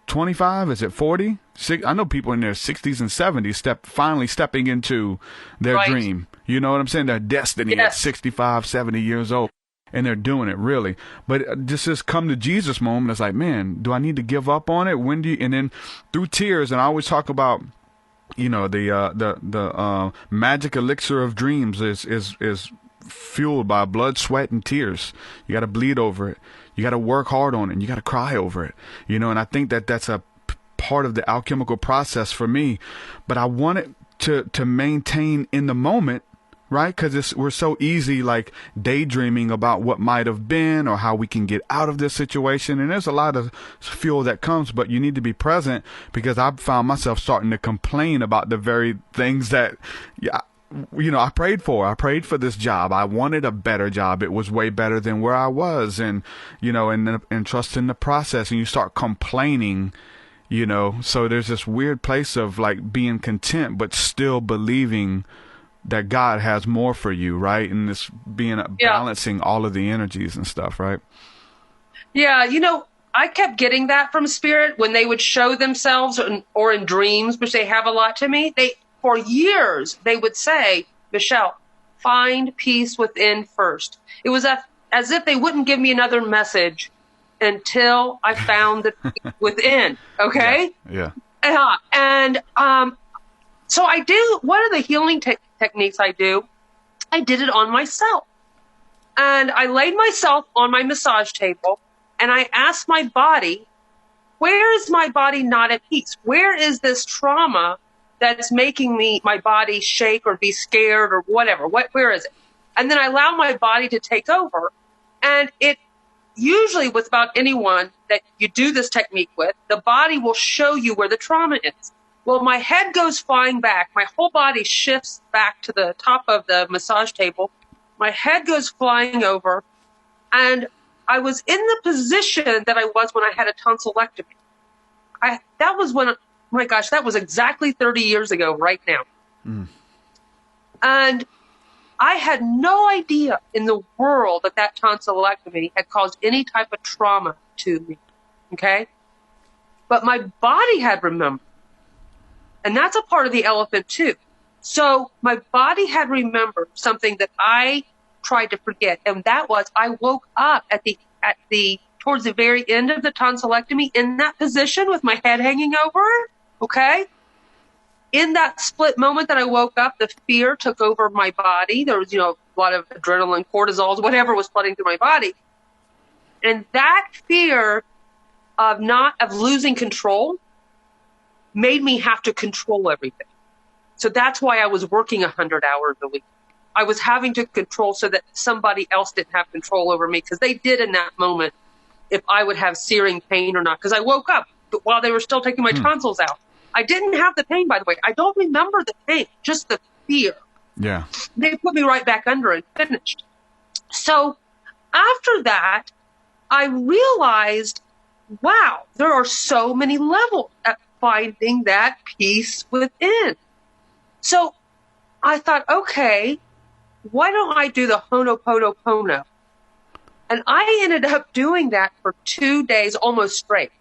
25? Is it 40? I know people in their 60s and 70s finally stepping into their dream. You know what I'm saying? Their destiny at 65, 70 years old. And they're doing it, really. But just this come to Jesus moment, it's like, man, do I need to give up on it? When do you? And then through tears, and I always talk about, the magic elixir of dreams is fueled by blood, sweat, and tears. You got to bleed over it. You got to work hard on it. And you got to cry over it. And I think that's a part of the alchemical process for me. But I want it to maintain in the moment, right? Because we're so easy, like daydreaming about what might have been or how we can get out of this situation. And there's a lot of fuel that comes, but you need to be present, because I've found myself starting to complain about the very things that, I prayed for. I prayed for this job. I wanted a better job. It was way better than where I was. And, and trust in the process. And you start complaining, so there's this weird place of like being content, but still believing that God has more for you, right? And this being balancing all of the energies and stuff, right? Yeah, I kept getting that from Spirit when they would show themselves or in dreams, which they have a lot to me. For years, they would say, Michelle, find peace within first. It was as if they wouldn't give me another message until I found the peace within. Okay? Yeah. And so I do, one of the healing techniques I did it on myself. And I laid myself on my massage table and I asked my body, where is my body not at peace? Where is this trauma that's making my body shake or be scared or whatever? Where is it? And then I allow my body to take over. And it usually, with about anyone that you do this technique with, the body will show you where the trauma is. Well, my head goes flying back. My whole body shifts back to the top of the massage table. My head goes flying over. And I was in the position that I was when I had a tonsillectomy. That was when, my gosh, that was exactly 30 years ago right now. Mm. And I had no idea in the world that tonsillectomy had caused any type of trauma to me. Okay? But my body had remembered. And that's a part of the elephant too. So my body had remembered something that I tried to forget. And that was, I woke up towards the very end of the tonsillectomy in that position with my head hanging over. Okay. In that split moment that I woke up, the fear took over my body. There was, a lot of adrenaline, cortisol, whatever was flooding through my body. And that fear of losing control made me have to control everything. So that's why I was working 100 hours a week. I was having to control so that somebody else didn't have control over me, because they did in that moment if I would have searing pain or not. Because I woke up while they were still taking my tonsils out. I didn't have the pain, by the way. I don't remember the pain, just the fear. Yeah. They put me right back under and finished. So after that, I realized wow, there are so many levels at finding that peace within. So I thought, okay, why don't I do the Ho'oponopono? And I ended up doing that for 2 days almost straight.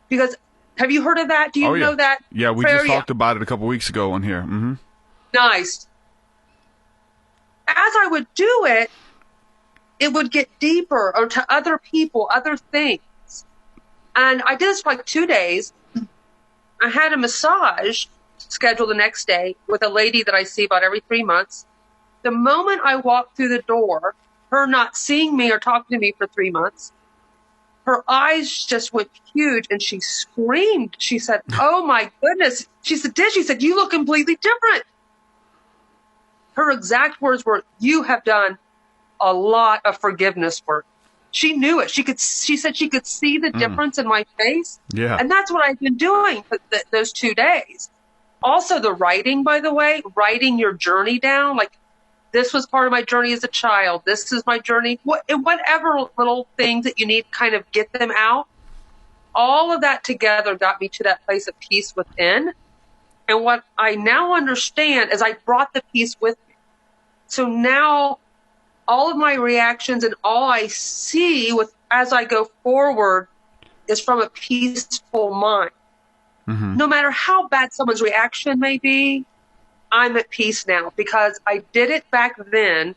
Because have you heard of that? Do you know that? Yeah, we prayer? just talked about it a couple weeks ago on here. Mm-hmm. Nice. As I would do it, it would get deeper or to other people, other things. And I did this for like 2 days. I had a massage scheduled the next day with a lady that I see about every 3 months. The moment I walked through the door, her not seeing me or talking to me for 3 months, her eyes just went huge and she screamed. She said, oh my goodness. She said, you look completely different. Her exact words were, you have done a lot of forgiveness work. She knew it. She said she could see the difference in my face. Yeah. And that's what I've been doing for those 2 days. Also the writing, by the way, writing your journey down. Like, this was part of my journey as a child. This is my journey. Whatever little things that you need to kind of get them out. All of that together got me to that place of peace within. And what I now understand is I brought the peace with me. So now all of my reactions and all I see as I go forward is from a peaceful mind. Mm-hmm. No matter how bad someone's reaction may be, I'm at peace now because I did it back then,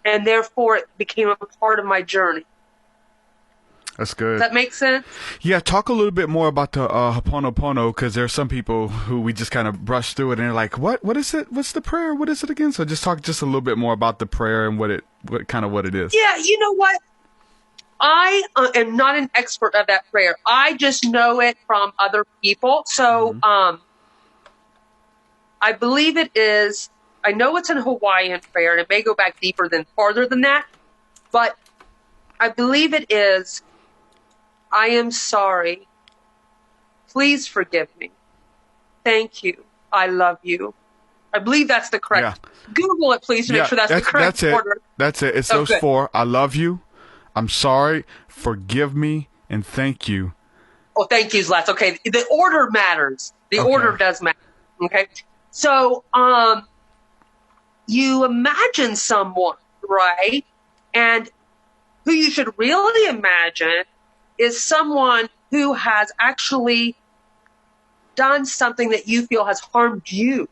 and therefore it became a part of my journey. That's good. Does that make sense? Yeah, talk a little bit more about the Ho'oponopono, because there are some people who we just kind of brush through it and they're like, what is it? What's the prayer? What is it again? So just talk just a little bit more about the prayer and what it is. Yeah, you know what? I am not an expert of that prayer. I just know it from other people. So I believe it is, I know it's in Hawaiian prayer, and it may go back farther than that, but I believe it is, I am sorry. Please forgive me. Thank you. I love you. I believe that's the correct. Yeah. Google it, please, to make sure that's the correct order. That's it. It's those four. I love you. I'm sorry. Forgive me. And thank you. Oh, thank you's last. Okay. The order matters. The order does matter. Okay. So, you imagine someone, right? And who you should really imagine is someone who has actually done something that you feel has harmed you.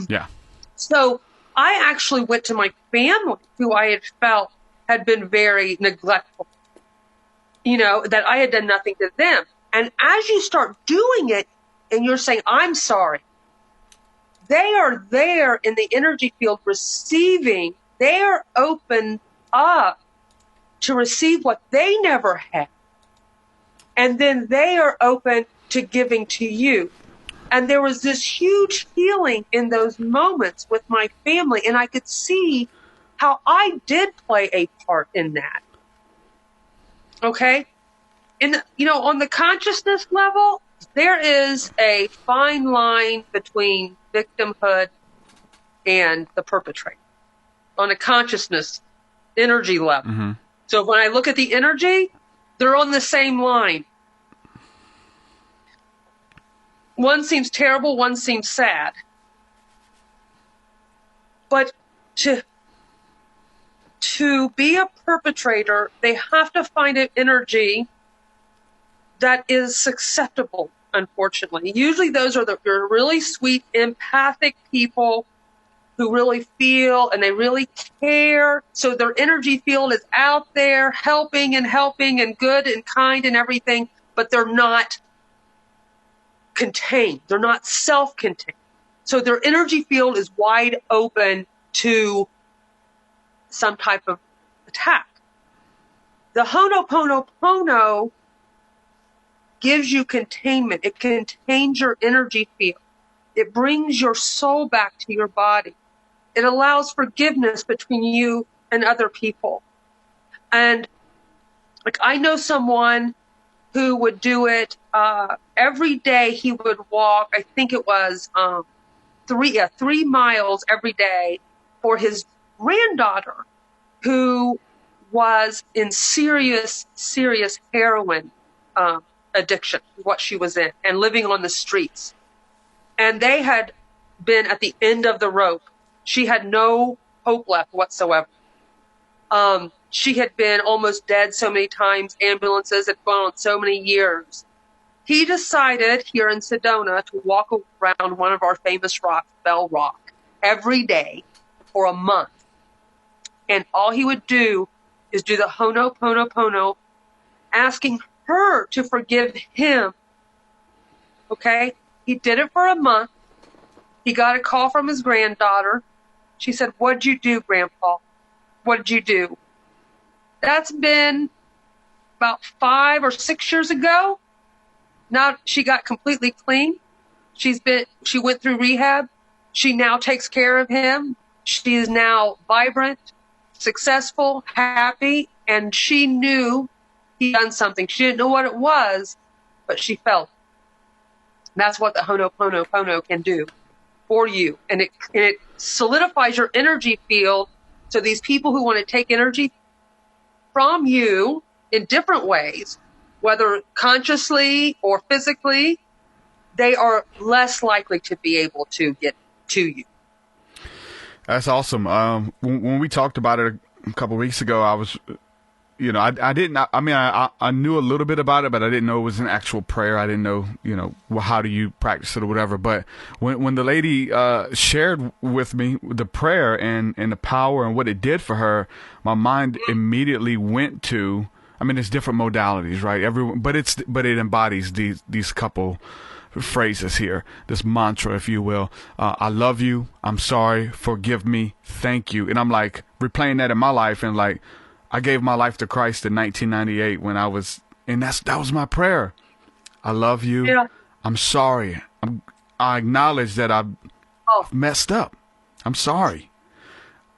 Yeah. So I actually went to my family, who I had felt had been very neglectful, that I had done nothing to them. And as you start doing it and you're saying, I'm sorry, they are there in the energy field receiving. They are open up to receive what they never had. And then they are open to giving to you. And there was this huge healing in those moments with my family. And I could see how I did play a part in that. Okay? And, on the consciousness level, there is a fine line between victimhood and the perpetrator on a consciousness energy level. Mm-hmm. So when I look at the energy, they're on the same line. One seems terrible, one seems sad. But to be a perpetrator, they have to find an energy that is acceptable, unfortunately. Usually those are the really sweet, empathic people who really feel and they really care. So their energy field is out there helping and good and kind and everything, but they're not contained. They're not self-contained. So their energy field is wide open to some type of attack. The Ho'oponopono gives you containment. It contains your energy field. It brings your soul back to your body. It allows forgiveness between you and other people. And I know someone who would do it every day. He would walk, I think it was 3 miles every day for his granddaughter, who was in serious heroin addiction, what she was in, and living on the streets. And they had been at the end of the rope. She had no hope left whatsoever. She had been almost dead so many times. Ambulances had gone on so many years. He decided here in Sedona to walk around one of our famous rocks, Bell Rock, every day for a month. And all he would do is do the Ho'oponopono, asking her to forgive him. Okay? He did it for a month. He got a call from his granddaughter. She said, "What'd you do, Grandpa? What did you do?" That's been about 5 or 6 years ago. Now she got completely clean. She went through rehab. She now takes care of him. She is now vibrant, successful, happy, and she knew he'd done something. She didn't know what it was, but she felt. That's what the Ho'oponopono can do for you. And it solidifies your energy field. So these people who want to take energy from you in different ways, whether consciously or physically, they are less likely to be able to get to you. That's awesome. When we talked about it a couple of weeks ago, I was, I knew a little bit about it, but I didn't know it was an actual prayer. I didn't know, how do you practice it or whatever. But when the lady shared with me the prayer and the power and what it did for her, my mind immediately went to, it's different modalities, right? But it embodies these couple phrases here, this mantra, if you will. I love you. I'm sorry. Forgive me. Thank you. And I'm like replaying that in my life, and like I gave my life to Christ in 1998 when that was my prayer. I love you. Yeah. I'm sorry. I acknowledge that I've messed up. I'm sorry.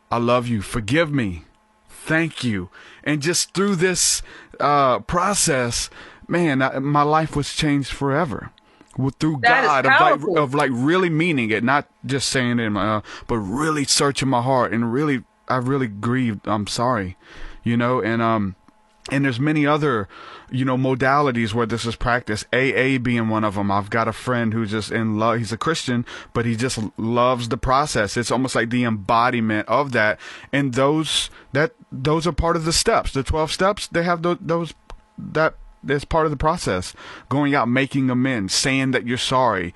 I love you. Forgive me. Thank you. And just through this process, man, my life was changed forever. Through God, of really meaning it, not just saying it, but really searching my heart and I really grieved. I'm sorry, and there's many other, modalities where this is practiced. AA being one of them. I've got a friend who's just in love. He's a Christian, but he just loves the process. It's almost like the embodiment of that. And those are part of the steps. The 12 steps, they have that's part of the process. Going out, making amends, saying that you're sorry,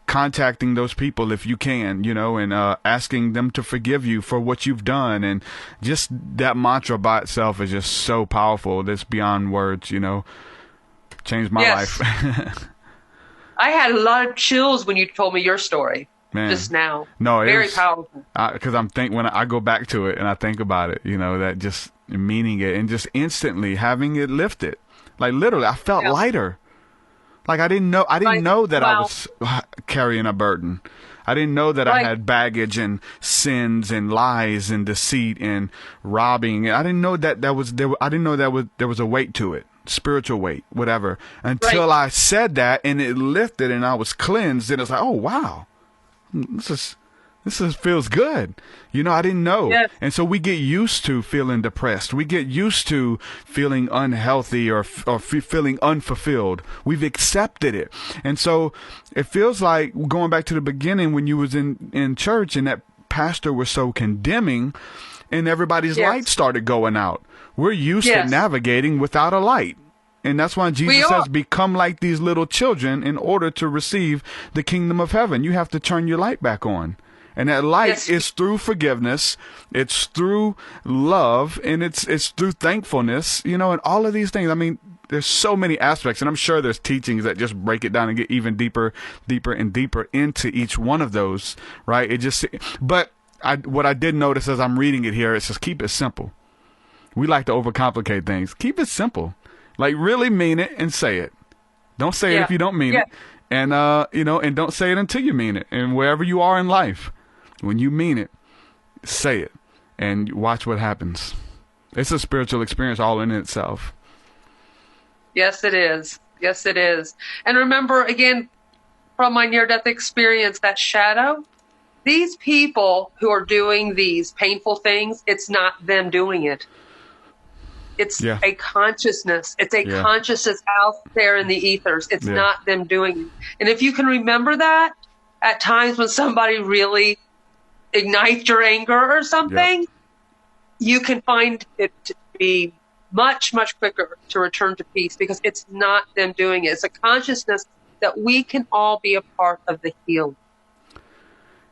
contacting those people if you can, and asking them to forgive you for what you've done. And just that mantra by itself is just so powerful. That's beyond words, changed my life. I had a lot of chills when you told me your story. Man, just now. No, very powerful. Because when I go back to it and I think about it, that just meaning it and just instantly having it lifted. Like literally, I felt lighter. Like I didn't know that I was carrying a burden. I didn't know that I had baggage and sins and lies and deceit and robbing. I didn't know that I didn't know there was a weight to it, spiritual weight, whatever. Until I said that and it lifted and I was cleansed. And it's like, oh wow, this feels good. I didn't know. Yes. And so we get used to feeling depressed. We get used to feeling unhealthy or feeling unfulfilled. We've accepted it. And so it feels like going back to the beginning when you was in church and that pastor was so condemning and everybody's light started going out. We're used to navigating without a light. And that's why Jesus says, become like these little children in order to receive the kingdom of heaven. You have to turn your light back on. And that light is through forgiveness, it's through love, and it's through thankfulness, and all of these things. There's so many aspects, and I'm sure there's teachings that just break it down and get even deeper and deeper into each one of those, right? What I did notice as I'm reading it here, it says, keep it simple. We like to overcomplicate things. Keep it simple. Like really mean it and say it. Don't say it if you don't mean it. And, and don't say it until you mean it. And wherever you are in life, when you mean it, say it and watch what happens. It's a spiritual experience all in itself. Yes, it is. Yes, it is. And remember, again, from my near-death experience, that shadow, these people who are doing these painful things, it's not them doing it. It's Yeah. a consciousness. It's a Yeah. consciousness out there in the ethers. It's not them doing it. And if you can remember that at times when somebody really ignites your anger or something, you can find it to be much, much quicker to return to peace because it's not them doing it. It's a consciousness that we can all be a part of the healing.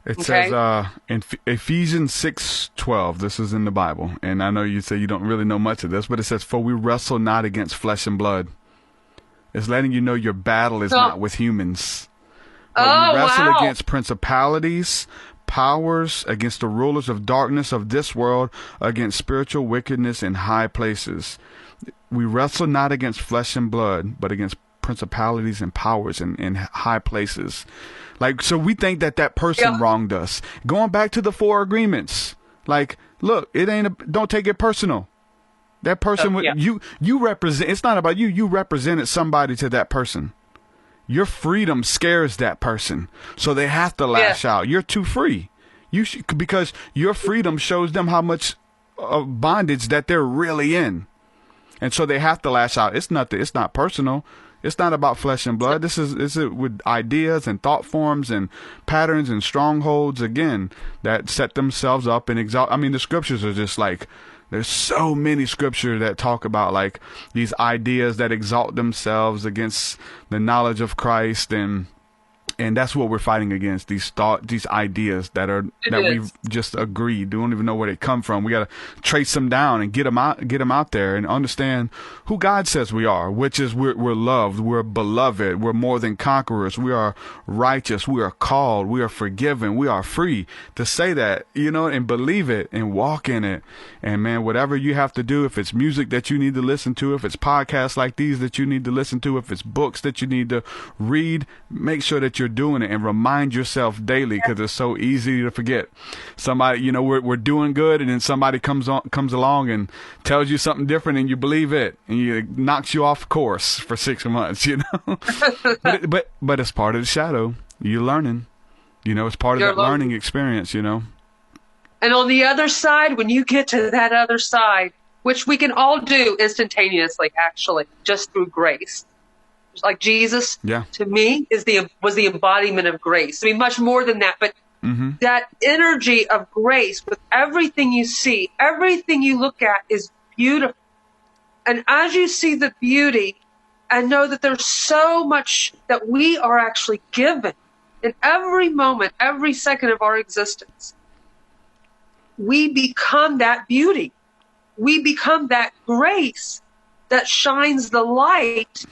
It Okay. says in Ephesians 6:12, this is in the Bible, and I know you say you don't really know much of this, but it says, "For we wrestle not against flesh and blood." It's letting you know your battle is not with humans. But we wrestle against principalities, powers, against the rulers of darkness of this world, against spiritual wickedness in high places. We wrestle not against flesh and blood, but against principalities and powers in high places. Like, so we think that person wronged us. Going back to the 4 agreements. Like, look, don't take it personal. That person, you represent, it's not about you. You represented somebody to that person. Your freedom scares that person. So they have to lash out. You're too free. Because your freedom shows them how much of bondage that they're really in. And so they have to lash out. It's not personal. It's not about flesh and blood. This is with ideas and thought forms and patterns and strongholds, again, that set themselves up and exalt. I mean, the scriptures are just like, there's so many scriptures that talk about like these ideas that exalt themselves against the knowledge of Christ, and that's what we're fighting against, these ideas that we've just agreed. We don't even know where they come from. We got to trace them down and get them out there and understand who God says we are, which is we're loved, we're beloved, we're more than conquerors, we are righteous, we are called, we are forgiven, we are free. To say that, and believe it and walk in it. And man, whatever you have to do, if it's music that you need to listen to, if it's podcasts like these that you need to listen to, if it's books that you need to read, make sure that you're doing it and remind yourself daily, because it's so easy to forget. Somebody, we're doing good, and then somebody comes along and tells you something different, and you believe it, and it knocks you off course for 6 months. But it's part of the shadow. You're learning. It's part of that learning experience. And on the other side, when you get to that other side, which we can all do instantaneously, actually, just through grace. Like Jesus, to me, was the embodiment of grace. I mean, much more than that, but that energy of grace with everything you see, everything you look at is beautiful. And as you see the beauty and know that there's so much that we are actually given in every moment, every second of our existence, we become that beauty. We become that grace that shines the light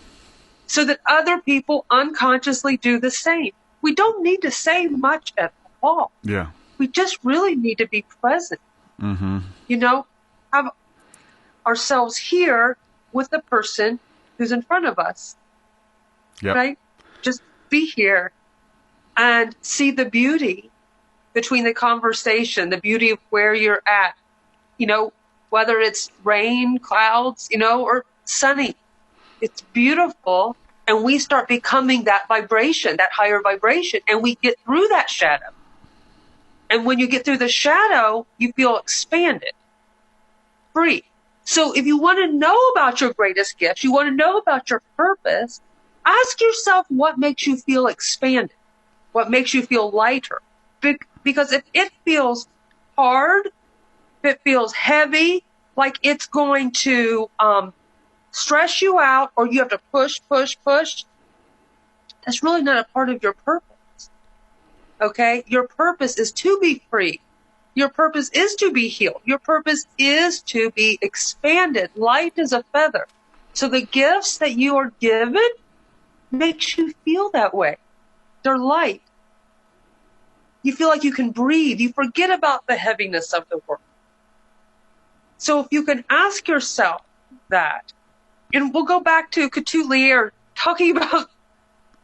so that other people unconsciously do the same. We don't need to say much at all. Yeah. We just really need to be present. Have ourselves here with the person who's in front of us. Yep. Right? Just be here and see the beauty between the conversation, the beauty of where you're at, whether it's rain, clouds, or sunny. It's beautiful, and we start becoming that vibration, that higher vibration, and we get through that shadow. And when you get through the shadow, you feel expanded, free. So if you want to know about your greatest gifts, you want to know about your purpose, ask yourself what makes you feel expanded, what makes you feel lighter. Because if it feels hard, if it feels heavy, like it's going to stress you out, or you have to push, that's really not a part of your purpose. Okay? Your purpose is to be free. Your purpose is to be healed. Your purpose is to be expanded, light as a feather. So the gifts that you are given makes you feel that way. They're light. You feel like you can breathe. You forget about the heaviness of the world. So if you can ask yourself that, and we'll go back to Couturier talking about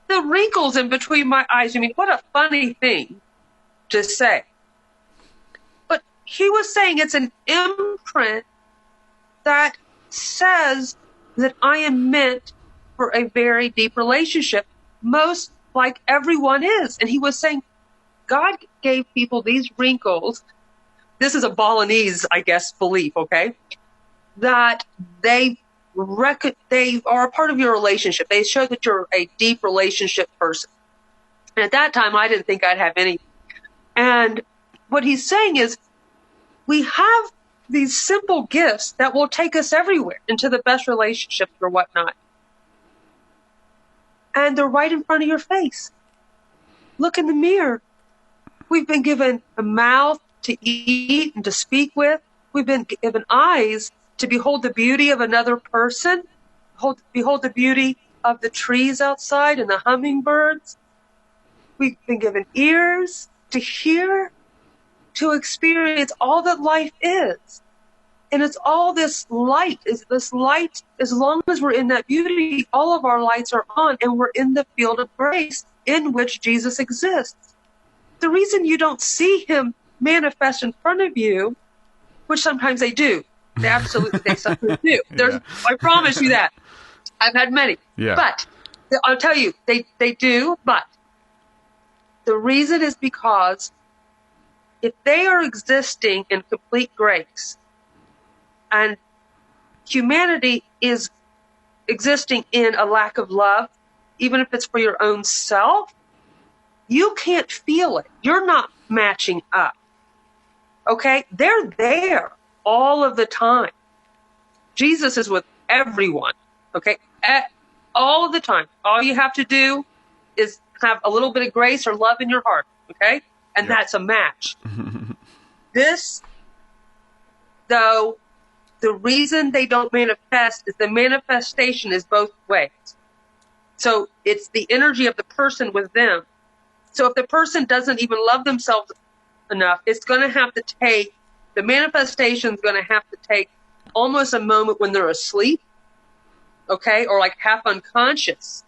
the wrinkles in between my eyes. I mean, what a funny thing to say. But he was saying it's an imprint that says that I am meant for a very deep relationship, most like everyone is. And he was saying, God gave people these wrinkles. This is a Balinese, I guess, belief, okay? that they are a part of your relationship. They show that you're a deep relationship person. And at that time, I didn't think I'd have any. And what he's saying is, we have these simple gifts that will take us everywhere into the best relationships or whatnot. And they're right in front of your face. Look in the mirror. We've been given a mouth to eat and to speak with. We've been given eyes to behold the beauty of another person, behold the beauty of the trees outside and the hummingbirds. We've been given ears to hear, to experience all that life is. And it's all this light, as long as we're in that beauty, all of our lights are on, and we're in the field of grace in which Jesus exists. The reason you don't see him manifest in front of you, which sometimes they do, they sometimes do. I promise you that. I've had many. Yeah. But I'll tell you, they do, but the reason is because if they are existing in complete grace, and humanity is existing in a lack of love, even if it's for your own self, you can't feel it. You're not matching up. Okay? They're there all of the time. Jesus is with everyone. Okay? All of the time. All you have to do is have a little bit of grace or love in your heart. Okay? And that's a match. This, though, the reason they don't manifest is the manifestation is both ways. So it's the energy of the person with them. So if the person doesn't even love themselves enough, it's going to have to take, the manifestation is going to have to take almost a moment when they're asleep, okay, or like half unconscious,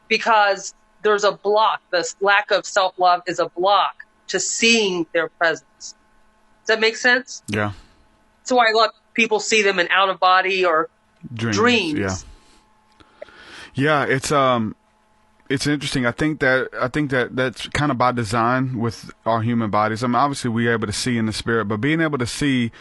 because there's a block. This lack of self-love is a block to seeing their presence. Does that make sense? Yeah. So I let people see them in out of body or dreams. Yeah, it's interesting. I think that that's kind of by design with our human bodies. I mean, obviously we're able to see in the spirit, but being able to see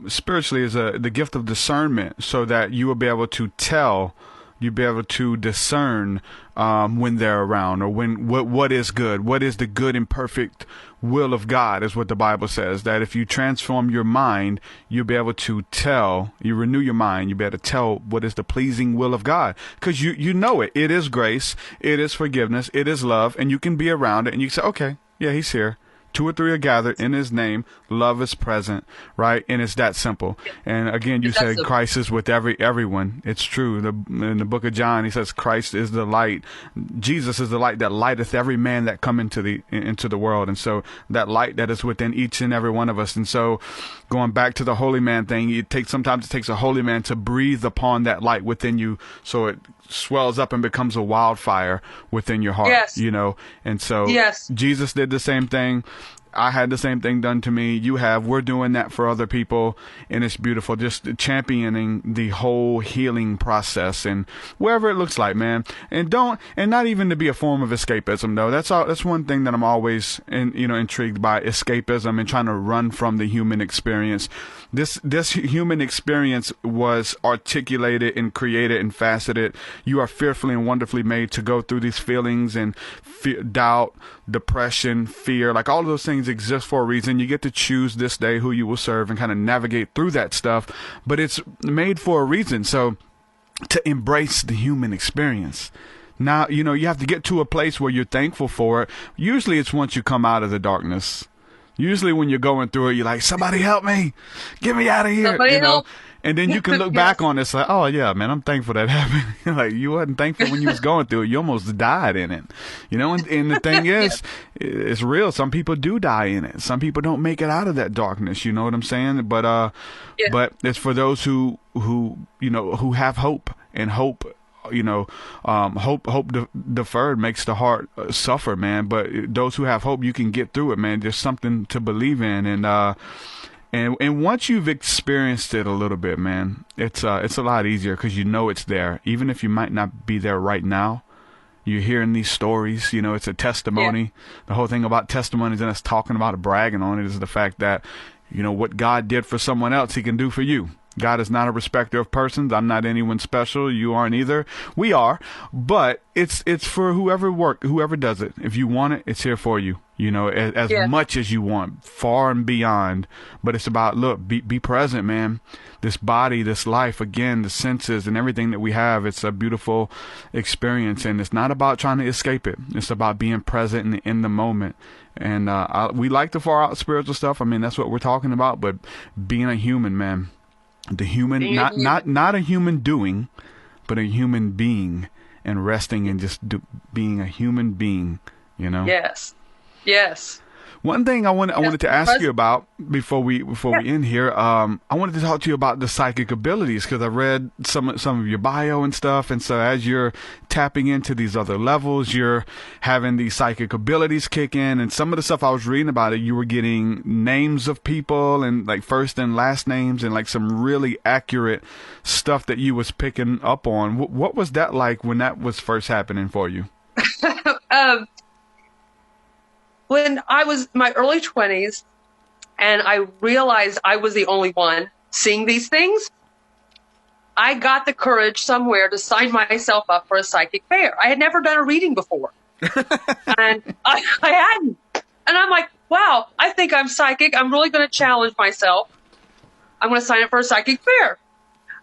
spiritually is the gift of discernment, so that you will be able to tell, you'll be able to discern when they're around, or when what is good, what is the good and perfect will of God, is what the Bible says. That if you transform your mind, you'll be able to tell, you renew your mind, you'll be able to tell what is the pleasing will of God, because you know it. It is grace, it is forgiveness, it is love, and you can be around it, and you can say, okay, yeah, he's here. 2 or 3 are gathered in his name. Love is present, right? And it's that simple. And again, you said Christ is with everyone. It's true. In the book of John, he says Christ is the light. Jesus is the light that lighteth every man that come into the world. And so that light that is within each and every one of us. And so going back to the holy man thing, sometimes it takes a holy man to breathe upon that light within you, so it swells up and becomes a wildfire within your heart. Yes. You know, and so Jesus did the same thing. I had the same thing done to me. We're doing that for other people, and it's beautiful. Just championing the whole healing process, and wherever it looks like, man. And not even to be a form of escapism, though. That's one thing that I'm always intrigued by, escapism and trying to run from the human experience. This human experience was articulated and created and faceted. You are fearfully and wonderfully made to go through these feelings and doubt, depression, fear, like all of those things exist for a reason. You get to choose this day who you will serve and kind of navigate through that stuff, but it's made for a reason. So to embrace the human experience. Now, you have to get to a place where you're thankful for it. Usually it's once you come out of the darkness. Usually when you're going through it, you're like, somebody help me, get me out of here. Somebody help. And then you can look back on this like, oh yeah, man, I'm thankful that happened. Like, you wasn't thankful when you was going through it. You almost died in it. And the thing is, it's real. Some people do die in it. Some people don't make it out of that darkness. You know what I'm saying? But it's for those who have hope, and hope. Hope deferred makes the heart suffer, man. But those who have hope, you can get through it, man. There's something to believe in, and once you've experienced it a little bit, man, it's a lot easier, because it's there, even if you might not be there right now. You're hearing these stories, it's a testimony. Yeah. The whole thing about testimonies and us talking about it, bragging on it, is the fact that what God did for someone else, he can do for you. God is not a respecter of persons. I'm not anyone special. You aren't either. We are, but it's for whoever does it. If you want it, it's here for you. You know, as much as you want, far and beyond. But it's about, look, be present, man. This body, this life, again, the senses and everything that we have, it's a beautiful experience. And it's not about trying to escape it. It's about being present in the moment. And we like the far out spiritual stuff. I mean, that's what we're talking about. But being a human, man, the human, not a human doing, but a human being, and resting and just being a human being, you know? Yes. One thing I wanted to ask you about before we end here, I wanted to talk to you about the psychic abilities, because I read some of your bio and stuff, and so as you're tapping into these other levels, you're having these psychic abilities kick in, and some of the stuff I was reading about it, you were getting names of people and like first and last names and like some really accurate stuff that you was picking up on. What was that like when that was first happening for you? When I was in my early 20s and I realized I was the only one seeing these things, I got the courage somewhere to sign myself up for a psychic fair. I had never done a reading before. And I hadn't. And I'm like, wow, I think I'm psychic. I'm really going to challenge myself. I'm going to sign up for a psychic fair.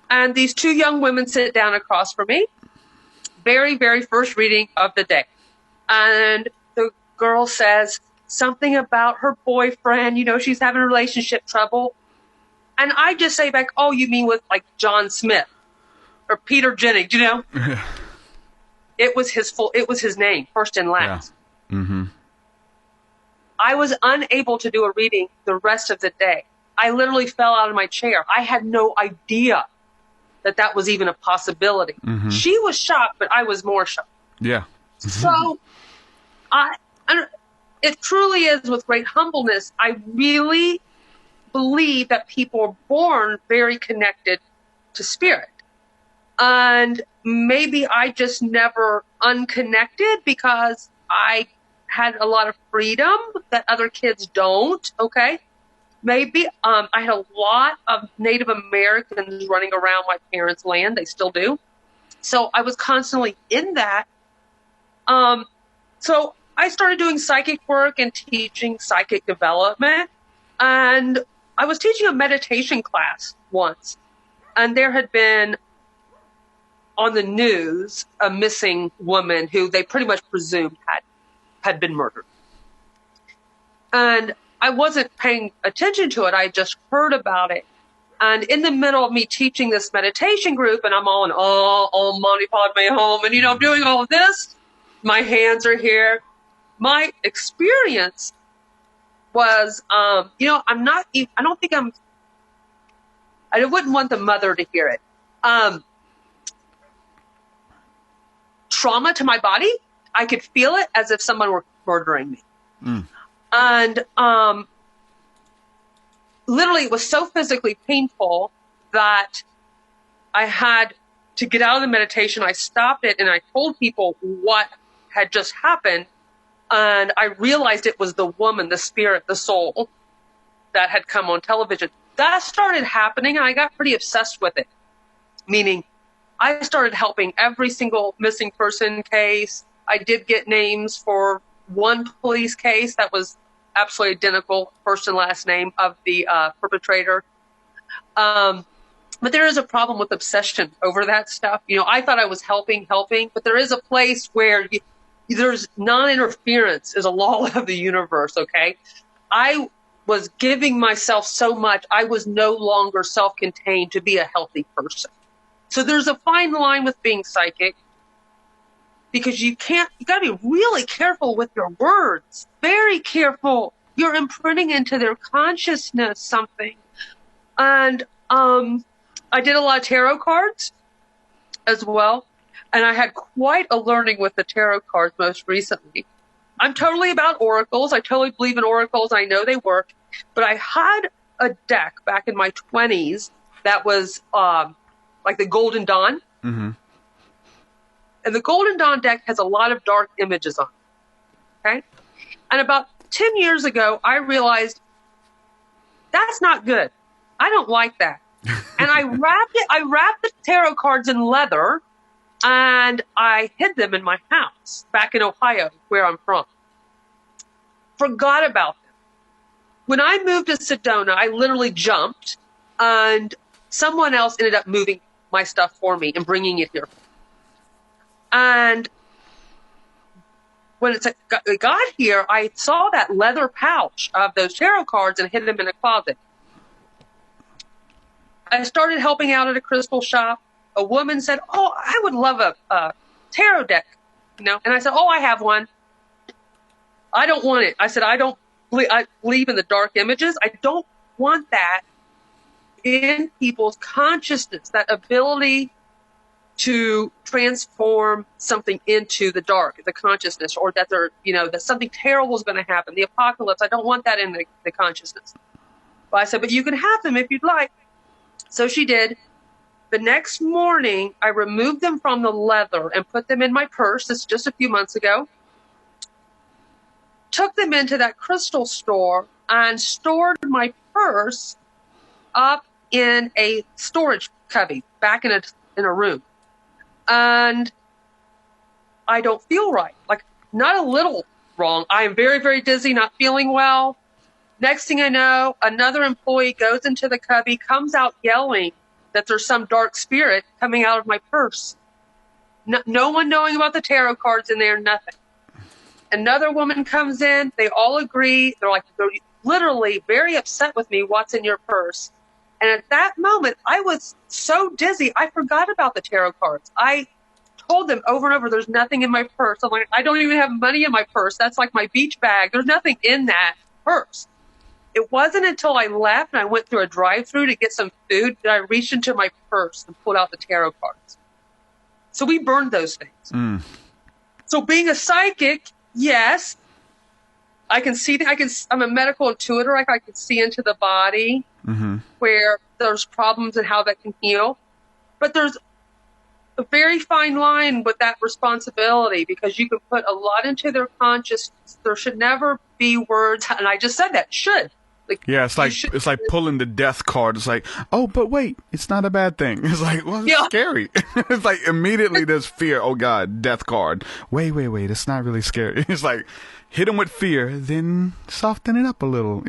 And these two young women sit down across from me. Very, very first reading of the day. And the girl says something about her boyfriend, you know, she's having relationship trouble. And I just say back, oh, you mean with like John Smith or Peter Jennings, you know? It was his name, first and last. Yeah. Mm-hmm. I was unable to do a reading the rest of the day. I literally fell out of my chair. I had no idea that was even a possibility. Mm-hmm. She was shocked, but I was more shocked. Yeah. So it truly is with great humbleness. I really believe that people are born very connected to spirit. And maybe I just never unconnected because I had a lot of freedom that other kids don't. Okay. Maybe I had a lot of Native Americans running around my parents' land. They still do. So I was constantly in that. So I started doing psychic work and teaching psychic development. And I was teaching a meditation class once. And there had been on the news a missing woman who they pretty much presumed had been murdered. And I wasn't paying attention to it. I just heard about it. And in the middle of me teaching this meditation group, and I'm all in Om Mani Padme Hum, and, you know, I'm doing all of this. My hands are here. My experience was, I wouldn't want the mother to hear it. Trauma to my body. I could feel it as if someone were murdering me. Mm. And literally it was so physically painful that I had to get out of the meditation. I stopped it and I told people what had just happened. And I realized it was the woman, the spirit, the soul that had come on television. That started happening and I got pretty obsessed with it. Meaning I started helping every single missing person case. I did get names for one police case that was absolutely identical, first and last name of the perpetrator. But there is a problem with obsession over that stuff. You know, I thought I was helping, but there is a place where there's non-interference is a law of the universe, okay? I was giving myself so much, I was no longer self-contained to be a healthy person. So there's a fine line with being psychic because you got to be really careful with your words, very careful. You're imprinting into their consciousness something. And I did a lot of tarot cards as well. And I had quite a learning with the tarot cards most recently. I'm totally about oracles. I totally believe in oracles. I know they work. But I had a deck back in my 20s that was like the Golden Dawn. Mm-hmm. And the Golden Dawn deck has a lot of dark images on it. Okay? And about 10 years ago, I realized that's not good. I don't like that. And I wrapped the tarot cards in leather, and I hid them in my house back in Ohio, where I'm from. Forgot about them. When I moved to Sedona, I literally jumped, and someone else ended up moving my stuff for me and bringing it here. And when it got here, I saw that leather pouch of those tarot cards and hid them in a closet. I started helping out at a crystal shop. A woman said, "Oh, I would love a tarot deck," And I said, "Oh, I have one." I don't want it. I said, I believe in the dark images. I don't want that in people's consciousness, that ability to transform something into the dark, the consciousness, or that that something terrible is going to happen, the apocalypse. I don't want that in the consciousness. But I said, but you can have them if you'd like. So she did. The next morning, I removed them from the leather and put them in my purse. This is just a few months ago. Took them into that crystal store and stored my purse up in a storage cubby back in a room. And I don't feel right, like not a little wrong. I am very, very dizzy, not feeling well. Next thing I know, another employee goes into the cubby, comes out yelling that there's some dark spirit coming out of my purse. No one knowing about the tarot cards in there, nothing. Another woman comes in. They all agree. They're literally very upset with me. What's in your purse? And at that moment, I was so dizzy, I forgot about the tarot cards. I told them over and over, there's nothing in my purse. I'm like, I don't even have money in my purse. That's like my beach bag. There's nothing in that purse. It wasn't until I left and I went through a drive-thru to get some food that I reached into my purse and pulled out the tarot cards. So we burned those things. So being a psychic, yes, I can see. I'm a medical intuitor. I can see into the body where there's problems and how that can heal. But there's a very fine line with that responsibility, because you can put a lot into their consciousness. There should never be words, and I just said that should. It's like pulling the death card. It's like, oh, but wait, it's not a bad thing. It's like, well, it's scary. It's like immediately there's fear. Oh God, death card. Wait, it's not really scary. It's like hit them with fear, then soften it up a little.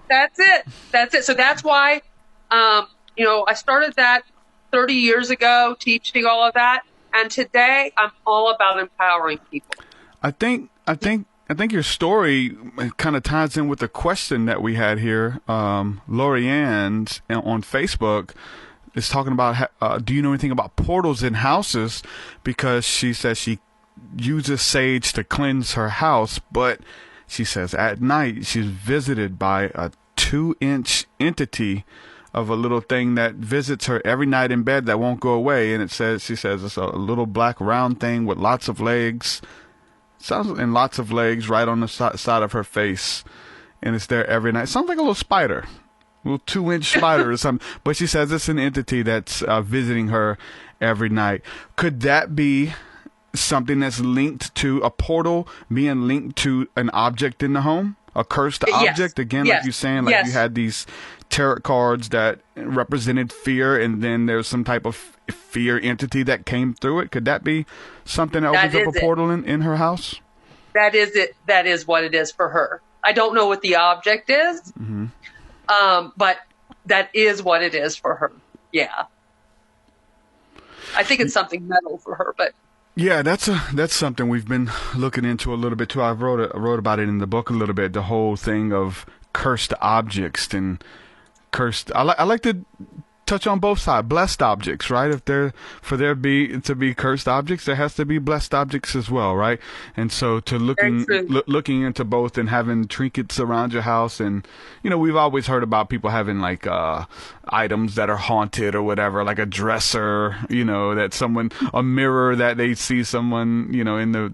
That's it. So that's why, I started that 30 years ago, teaching all of that, and today I'm all about empowering people. I think your story kind of ties in with the question that we had here. Lorianne on Facebook is talking about, do you know anything about portals in houses? Because she says she uses sage to cleanse her house, but she says at night she's visited by a 2-inch entity of a little thing that visits her every night in bed that won't go away. And she says it's a little black round thing with lots of legs. And lots of legs right on the side of her face, and it's there every night. Sounds like a little spider, a little 2-inch spider or something. But she says it's an entity that's visiting her every night. Could that be something that's linked to a portal being linked to an object in the home, a cursed object? Again, like you're saying, like you had these tarot cards that represented fear, and then there's some type of fear entity that came through it. Could that be something that opens up a portal in her house? That is it. That is what it is for her. I don't know what the object is, but that is what it is for her. Yeah. I think it's something metal for her, but. Yeah, that's something we've been looking into a little bit too. I wrote about it in the book a little bit, the whole thing of cursed objects and cursed. I like to touch on both sides. Blessed objects, right? If to be cursed objects, there has to be blessed objects as well, right? And so looking into both and having trinkets around your house, and we've always heard about people having like items that are haunted or whatever, like a dresser, a mirror that they see someone, in the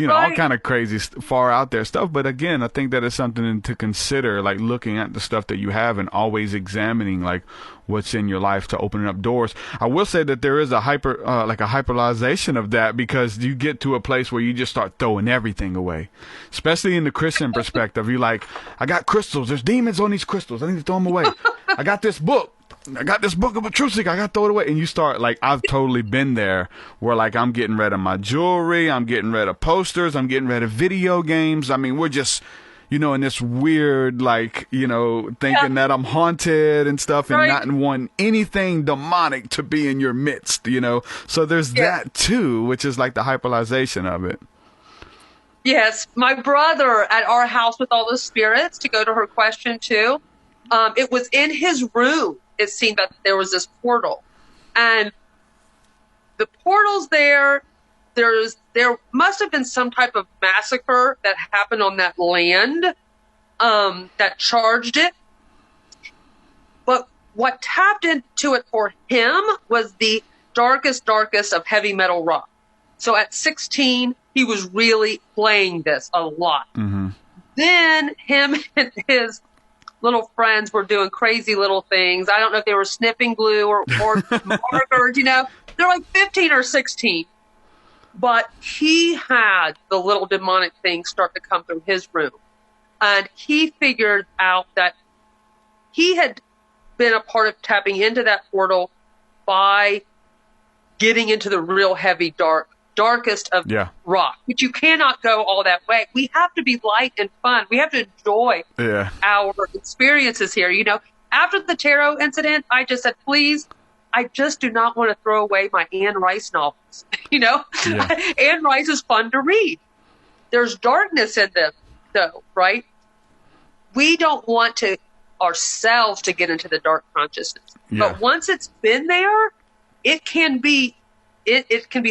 all kind of crazy, far out there stuff. But again, I think that is something to consider, like looking at the stuff that you have and always examining like what's in your life to open up doors. I will say that there is a hyperalization of that, because you get to a place where you just start throwing everything away, especially in the Christian perspective. You're like, I got crystals. There's demons on these crystals. I need to throw them away. I got this book of a truth seeker. I got to throw it away. And you start, like, I've totally been there where, like, I'm getting rid of my jewelry. I'm getting rid of posters. I'm getting rid of video games. I mean, we're just, in this weird, like, thinking that I'm haunted and stuff and not want anything demonic to be in your midst, So there's that too, which is like the hyperbolization of it. Yes. My brother at our house with all the spirits, to go to her question too, it was in his room. It seemed that there was this portal, and the portal's there. There must have been some type of massacre that happened on that land that charged it. But what tapped into it for him was the darkest of heavy metal rock. So at 16, he was really playing this a lot. Mm-hmm. Then him and his little friends were doing crazy little things. I don't know if they were sniffing glue or markers, They're like 15 or 16. But he had the little demonic things start to come through his room. And he figured out that he had been a part of tapping into that portal by getting into the real heavy, darkest of rock, which you cannot go all that way. We have to be light and fun. We have to enjoy our experiences here. After the tarot incident, I just said, please, I just do not want to throw away my Anne Rice novels. Anne Rice is fun to read. There's darkness in them, though, right? We don't want ourselves to get into the dark consciousness. Yeah. But once it's been there, it can be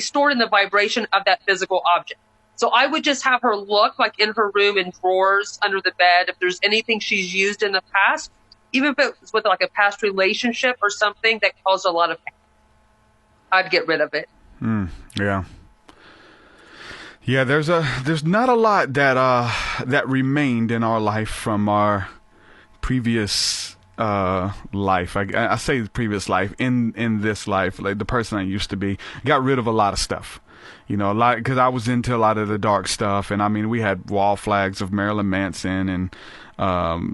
stored in the vibration of that physical object. So I would just have her look, like, in her room, in drawers, under the bed, if there's anything she's used in the past, even if it was with, like, a past relationship or something that caused a lot of pain, I'd get rid of it. Yeah. Yeah, there's not a lot that remained in our life from our previous life. I say the previous life, in this life, like the person I used to be. Got rid of a lot of stuff. A lot, because I was into a lot of the dark stuff, and I mean, we had wall flags of Marilyn Manson and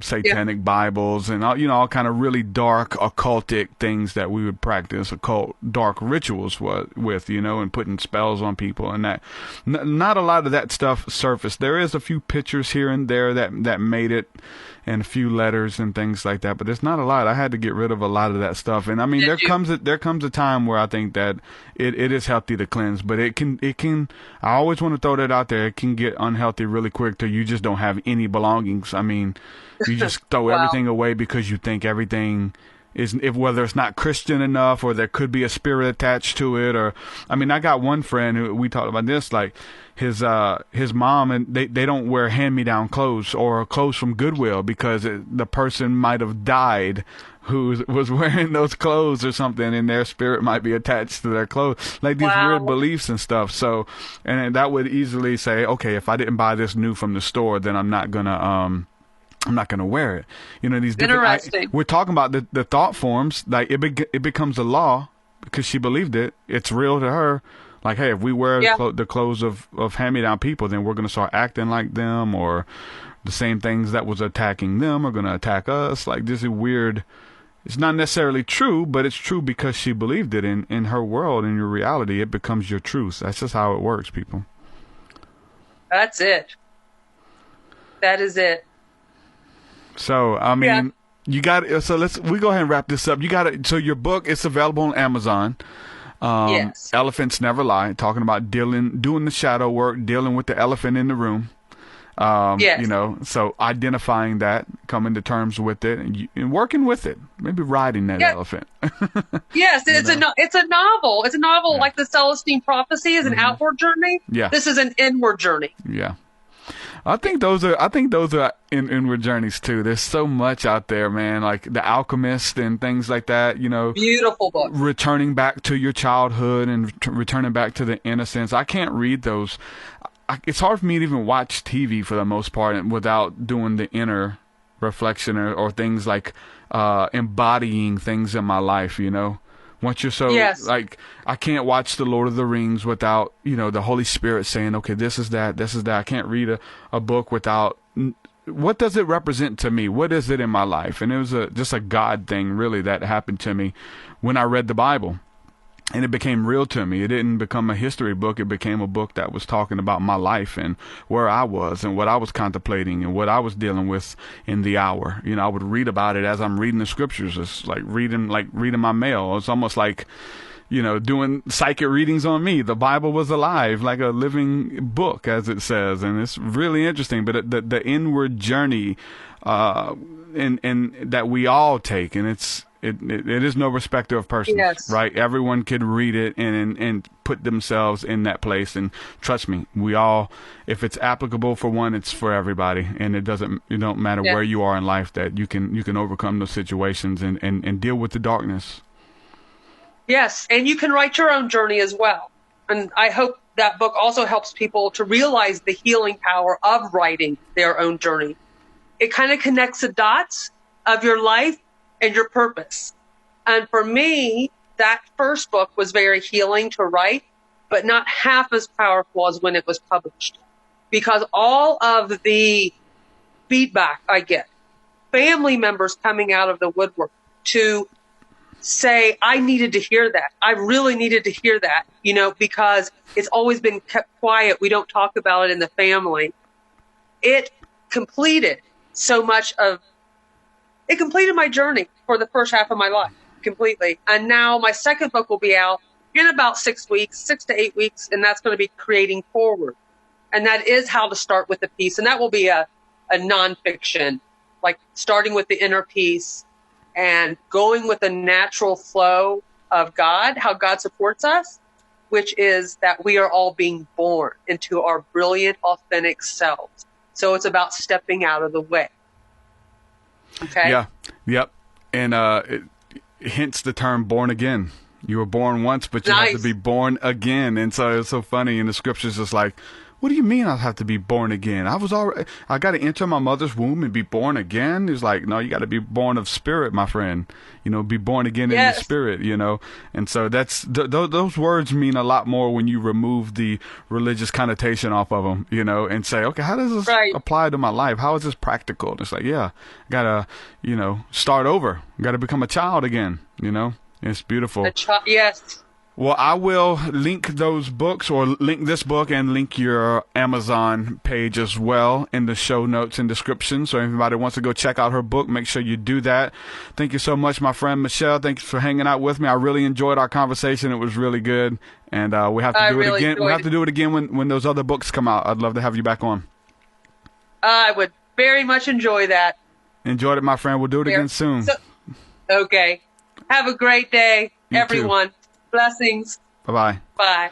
satanic Bibles and all kind of really dark occultic things that we would practice, occult dark rituals with, and putting spells on people, and that not a lot of that stuff surfaced. There is a few pictures here and there that made it, and a few letters and things like that, but there's not a lot. I had to get rid of a lot of that stuff, and I mean, there comes a time where I think that it is healthy to cleanse, but it can. I always want to throw that out there. It can get unhealthy really quick till you just don't have any belongings. I mean, you just throw everything away because you think everything is, whether it's not Christian enough or there could be a spirit attached to it, or I mean, I got one friend who we talked about this, like his mom, and they don't wear hand-me-down clothes or clothes from Goodwill because the person might have died who was wearing those clothes or something, and their spirit might be attached to their clothes, like these weird beliefs and stuff. So, and that would easily say, okay, if I didn't buy this new from the store, then I'm not gonna wear it. These different. We're talking about the thought forms. Like it becomes a law because she believed it. It's real to her. Like, hey, if we wear the clothes of hand-me-down people, then we're gonna start acting like them, or the same things that was attacking them are gonna attack us. Like, this is weird. It's not necessarily true, but it's true because she believed it. In her world, in your reality, it becomes your truth. That's just how it works, people. That's it. That is it. So, I mean, you got it. So we go ahead and wrap this up. You got it. So your book, it's available on Amazon. Yes. Elephants Never Lie, talking about doing the shadow work, dealing with the elephant in the room. So identifying that, coming to terms with it, and working with it, maybe riding that elephant. Yes, it's a novel. It's a novel like the Celestine Prophecy is an outward journey. Yeah, this is an inward journey. Yeah, I think those are inward journeys too. There's so much out there, man. Like The Alchemist and things like that. Beautiful book. Returning back to your childhood and returning back to the innocence. I can't read those. It's hard for me to even watch TV for the most part without doing the inner reflection or things like embodying things in my life, Once you're so, like, I can't watch The Lord of the Rings without, the Holy Spirit saying, okay, this is that. I can't read a book without what does it represent to me? What is it in my life? And it was just a God thing, really, that happened to me when I read the Bible. And it became real to me. It didn't become a history book. It became a book that was talking about my life and where I was and what I was contemplating and what I was dealing with in the hour. You know, I would read about it as I'm reading the scriptures. It's like reading my mail. It's almost like, you know, doing psychic readings on me. The Bible was alive, like a living book, as it says. And it's really interesting. But the inward journey and that we all take, and it is no respecter of persons, Yes. right? Everyone could read it and put themselves in that place. And trust me, we all, if it's applicable for one, it's for everybody. And it don't matter where you are in life, that you can overcome those situations and deal with the darkness. Yes, and you can write your own journey as well. And I hope that book also helps people to realize the healing power of writing their own journey. It kind of connects the dots of your life and your purpose. And for me, that first book was very healing to write, but not half as powerful as when it was published. Because all of the feedback I get, family members coming out of the woodwork to say, I needed to hear that. I really needed to hear that, you know, because it's always been kept quiet. We don't talk about it in the family. It completed it completed my journey for the first half of my life completely. And now my second book will be out in about 6 to 8 weeks. And that's going to be creating Foreword. And that is how to start with the peace. And that will be a nonfiction, like starting with the inner peace and going with the natural flow of God, how God supports us, which is that we are all being born into our brilliant, authentic selves. So it's about stepping out of the way. Okay. Yeah. Yep. And hence the term born again. You were born once, but you have to be born again. And so it's so funny in the scriptures. It's like, what do you mean I have to be born again? I got to enter my mother's womb and be born again. It's like, no, you got to be born of spirit, my friend. You know, be born again in the spirit, you know. And so that's those words mean a lot more when you remove the religious connotation off of them, you know, and say, okay, how does this apply to my life? How is this practical? And it's like, yeah, I got to, you know, start over. Got to become a child again, you know. It's beautiful. Yes. Well, I will link those books, or link this book and link your Amazon page as well in the show notes and description. So if anybody wants to go check out her book, make sure you do that. Thank you so much, my friend Michelle. Thanks for hanging out with me. I really enjoyed our conversation. It was really good. And we have to do it again. We have to do it again when those other books come out. I'd love to have you back on. I would very much enjoy that. Enjoyed it, my friend. We'll do it again soon. Okay. Have a great day, everyone. Too. Blessings. Bye-bye. Bye.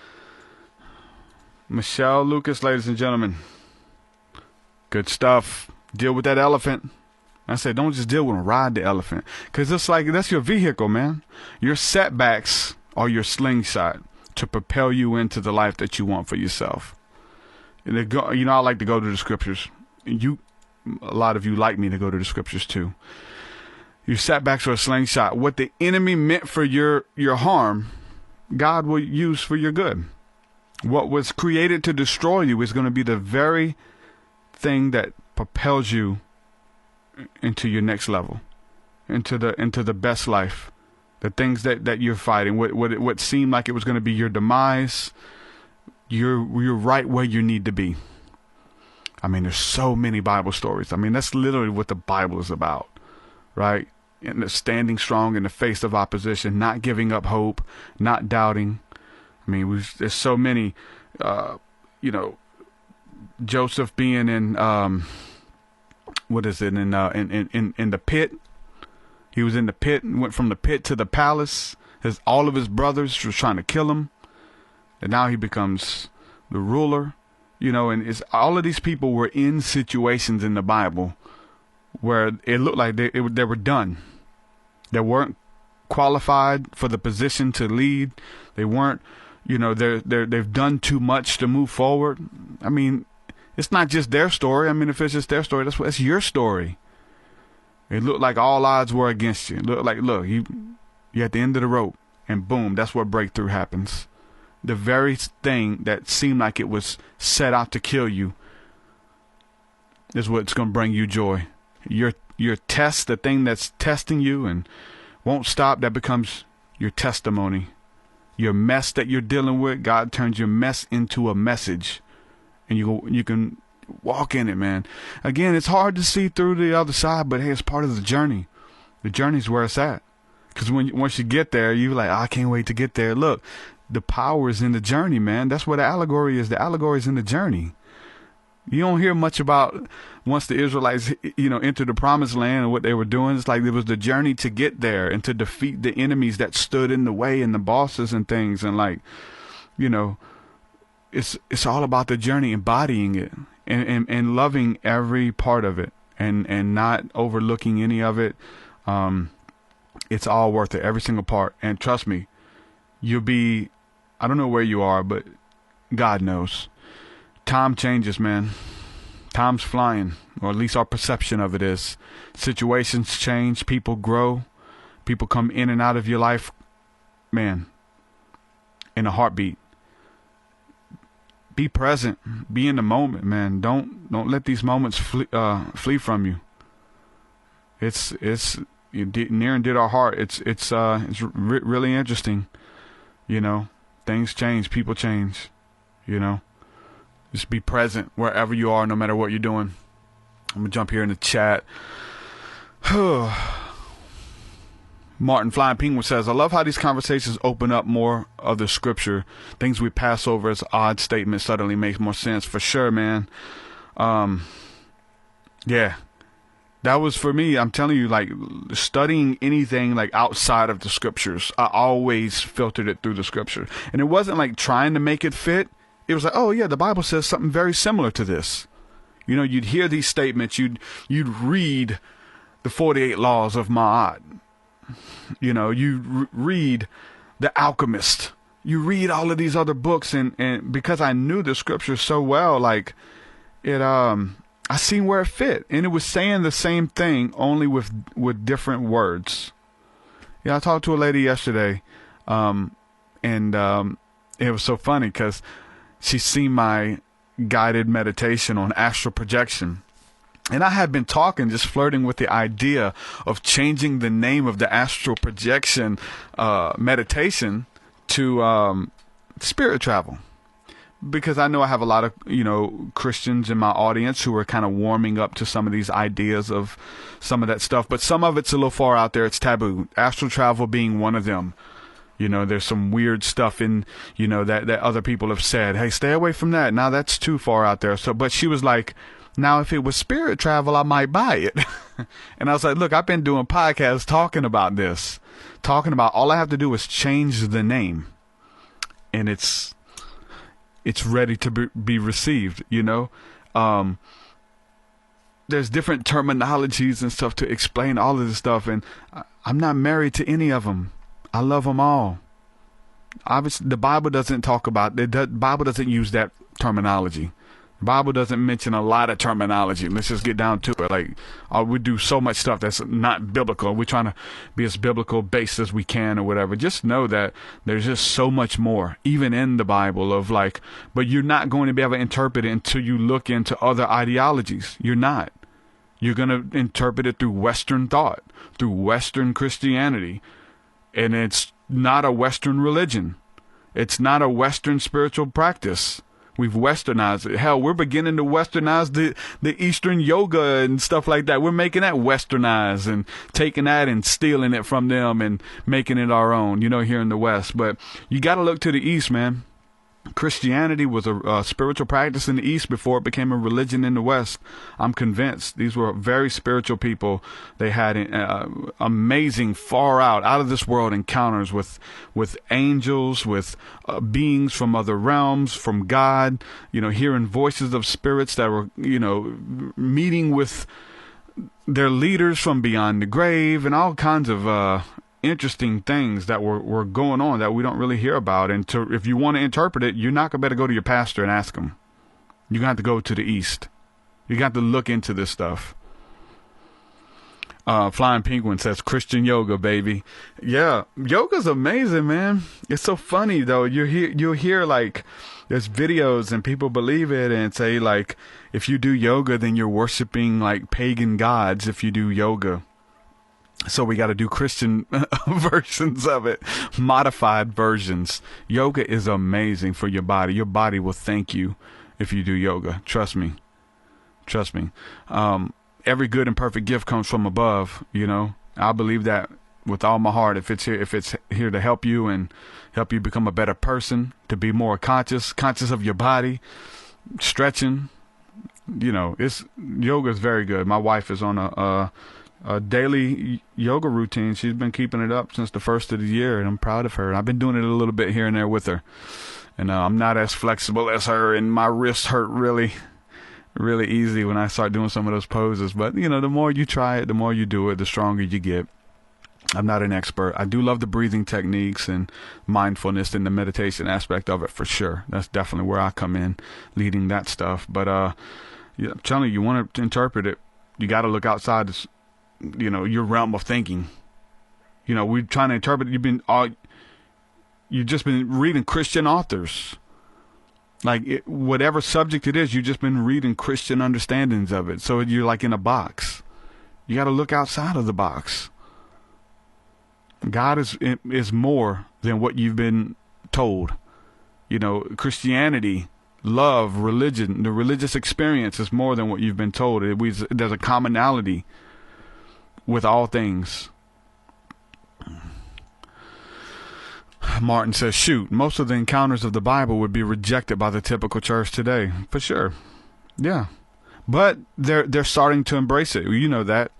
Michelle Lucas, ladies and gentlemen. Good stuff. Deal with that elephant. I said, don't just deal with him, ride the elephant. Because it's like, that's your vehicle, man. Your setbacks are your slingshot to propel you into the life that you want for yourself. And you know, I like to go to the scriptures. A lot of you like me to go to the scriptures too. Your setbacks are a slingshot. What the enemy meant for your harm, God will use for your good. What was created to destroy you is going to be the very thing that propels you into your next level, into the best life. The things that you're fighting, what seemed like it was going to be your demise, you're right where you need to be. I mean, there's so many Bible stories. I mean, that's literally what the Bible is about, right? And standing strong in the face of opposition, not giving up hope, not doubting. I mean, there's so many, you know, Joseph being in, what is it, in the pit. He was in the pit and went from the pit to the palace. All of his brothers were trying to kill him. And now he becomes the ruler, you know, and all of these people were in situations in the Bible where it looked like they were done. They weren't qualified for the position to lead. They weren't, you know, they've done too much to move forward. I mean, it's not just their story. I mean, if it's just their story, that's your story. It looked like all odds were against you. It looked like, you're at the end of the rope, and boom, that's where breakthrough happens. The very thing that seemed like it was set out to kill you, is what's going to bring you joy. Your test, the thing that's testing you and won't stop, that becomes your testimony. Your mess that you're dealing with, God turns your mess into a message, and you can walk in it, man. Again, it's hard to see through the other side, but hey, it's part of the journey. The journey's where it's at. Because once you get there, you're like, I can't wait to get there. Look, the power is in the journey, man. That's what the allegory is. The allegory is in the journey. You don't hear much about once the Israelites, entered the promised land and what they were doing. It's like it was the journey to get there and to defeat the enemies that stood in the way and the bosses and things. And it's all about the journey, embodying it and loving every part of it and not overlooking any of it. It's all worth it, every single part. And trust me, I don't know where you are, but God knows. Time changes, man. Time's flying, or at least our perception of it is. Situations change. People grow. People come in and out of your life, man, in a heartbeat. Be present. Be in the moment, man. Don't let these moments flee from you. It's near and dear our heart. It's really interesting. Things change. People change. Just be present wherever you are, no matter what you're doing. I'm going to jump here in the chat. Martin Flying Penguin says, I love how these conversations open up more of the scripture. Things we pass over as odd statements suddenly make more sense. For sure, man. Yeah. That was for me. I'm telling you, like, studying anything like outside of the scriptures, I always filtered it through the scripture. And it wasn't like trying to make it fit. It was like, oh yeah, the Bible says something very similar to this. You'd hear these statements. You'd read the 48 Laws of Ma'at. You read The Alchemist. You read all of these other books, and because I knew the scripture so well, like it, I seen where it fit, and it was saying the same thing, only with different words. I talked to a lady yesterday, and it was so funny because she's seen my guided meditation on astral projection. And I had been just flirting with the idea of changing the name of the astral projection meditation to spirit travel. Because I know I have a lot of, Christians in my audience who are kind of warming up to some of these ideas of some of that stuff. But some of it's a little far out there. It's taboo. Astral travel being one of them. There's some weird stuff in, that other people have said, hey, stay away from that. Now that's too far out there. So, but she was like, now if it was spirit travel, I might buy it. And I was like, look, I've been doing podcasts talking about this, all I have to do is change the name, and it's ready to be received. There's different terminologies and stuff to explain all of this stuff. And I'm not married to any of them. I love them all. Obviously, the Bible doesn't talk about it. The Bible doesn't use that terminology. The Bible doesn't mention a lot of terminology. Let's just get down to it. Like, we do so much stuff that's not biblical. We're trying to be as biblical based as we can or whatever. Just know that there's just so much more, even in the Bible, of like, but you're not going to be able to interpret it until you look into other ideologies. You're not. You're going to interpret it through Western thought, through Western Christianity. And it's not a Western religion. It's not a Western spiritual practice. We've westernized it. Hell, we're beginning to westernize the Eastern yoga and stuff like that. We're making that westernized and taking that and stealing it from them and making it our own, here in the West. But you got to look to the East, man. Christianity was a spiritual practice in the East before it became a religion in the West. I'm convinced these were very spiritual people. They had amazing, far out of this world encounters with angels, with beings from other realms, from God, hearing voices of spirits that were, meeting with their leaders from beyond the grave, and all kinds of interesting things that were going on that we don't really hear about. And if you want to interpret it, you're not going to better go to your pastor and ask him. You're going to have to go to the East. You got to look into this stuff. Flying Penguin says Christian yoga, baby. Yeah, yoga's amazing, man. It's so funny though. You'll hear like there's videos and people believe it and say like if you do yoga then you're worshiping like pagan gods if you do yoga. So we got to do Christian versions of it, modified versions. Yoga is amazing for your body. Your body will thank you if you do yoga. Trust me. Every good and perfect gift comes from above. I believe that with all my heart. If it's here to help you and help you become a better person, to be more conscious of your body, stretching. Yoga is very good. My wife is on a daily yoga routine. She's been keeping it up since the first of the year, and I'm proud of her. I've been doing it a little bit here and there with her, and I'm not as flexible as her, and my wrists hurt really easy when I start doing some of those poses. But the more you try it, the more you do it, the stronger you get. I'm not an expert. I do love the breathing techniques and mindfulness and the meditation aspect of it for sure. That's definitely where I come in, leading that stuff. But I'm telling you want to interpret it, you got to look outside this, your realm of thinking. We're trying to interpret. You've just been reading Christian authors. Like whatever subject it is, you've just been reading Christian understandings of it. So you're like in a box. You got to look outside of the box. God is more than what you've been told. Christianity, love, religion, the religious experience is more than what you've been told. There's a commonality with all things. Martin says, shoot, most of the encounters of the Bible would be rejected by the typical church today. For sure. Yeah. But they're starting to embrace it. You know that.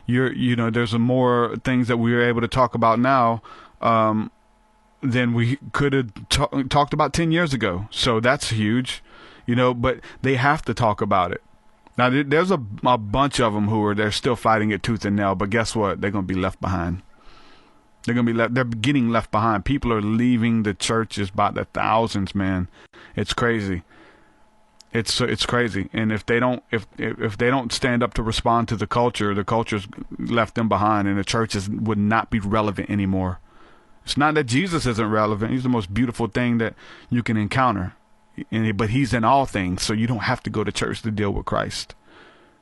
There's more things that we are able to talk about now than we could have talked about 10 years ago. So that's huge. But they have to talk about it. Now, there's a bunch of them they're still fighting it tooth and nail. But guess what? They're going to be left behind. They're getting left behind. People are leaving the churches by the thousands, man. It's crazy. It's crazy. And if they don't stand up to respond to the culture's left them behind, and the churches would not be relevant anymore. It's not that Jesus isn't relevant. He's the most beautiful thing that you can encounter. But he's in all things, so you don't have to go to church to deal with Christ.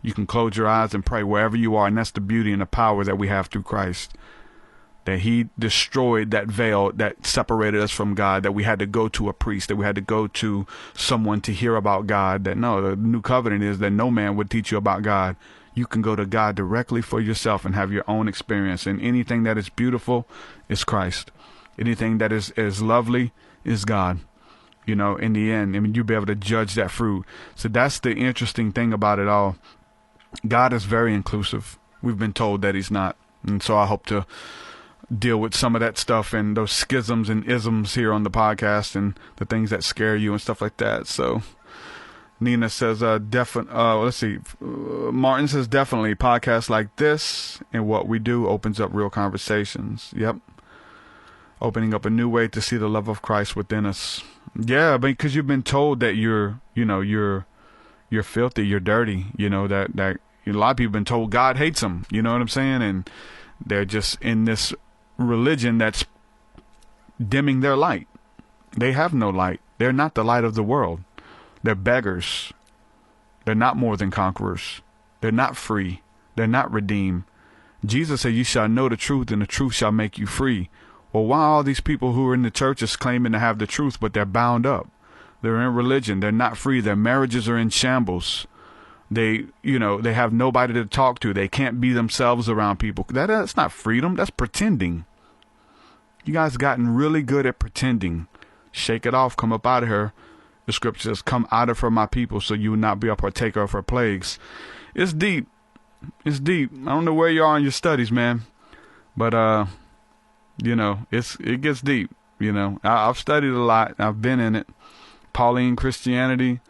You can close your eyes and pray wherever you are, and that's the beauty and the power that we have through Christ. That he destroyed that veil that separated us from God, that we had to go to a priest, that we had to go to someone to hear about God. That no, the new covenant is that no man would teach you about God. You can go to God directly for yourself and have your own experience. And anything that is beautiful is Christ. Anything that is lovely is God. In the end, you'll be able to judge that fruit. So that's the interesting thing about it all. God is very inclusive. We've been told that he's not. And so I hope to deal with some of that stuff and those schisms and isms here on the podcast and the things that scare you and stuff like that. So Nina says, let's see. Martin says, definitely podcasts like this and what we do opens up real conversations. Yep. Opening up a new way to see the love of Christ within us. Yeah, because you've been told that you're filthy, you're dirty, that a lot of people have been told God hates them. You know what I'm saying? And they're just in this religion that's dimming their light. They have no light. They're not the light of the world. They're beggars. They're not more than conquerors. They're not free. They're not redeemed. Jesus said, you shall know the truth, and the truth shall make you free. Well, why are all these people who are in the churches claiming to have the truth, but they're bound up? They're in religion. They're not free. Their marriages are in shambles. They have nobody to talk to. They can't be themselves around people. That's not freedom. That's pretending. You guys gotten really good at pretending. Shake it off. Come up out of her. The scripture says, come out of her, my people, so you will not be a partaker of her plagues. It's deep. It's deep. I don't know where you are in your studies, man. But, it gets deep. I've studied a lot. I've been in it. Pauline Christianity,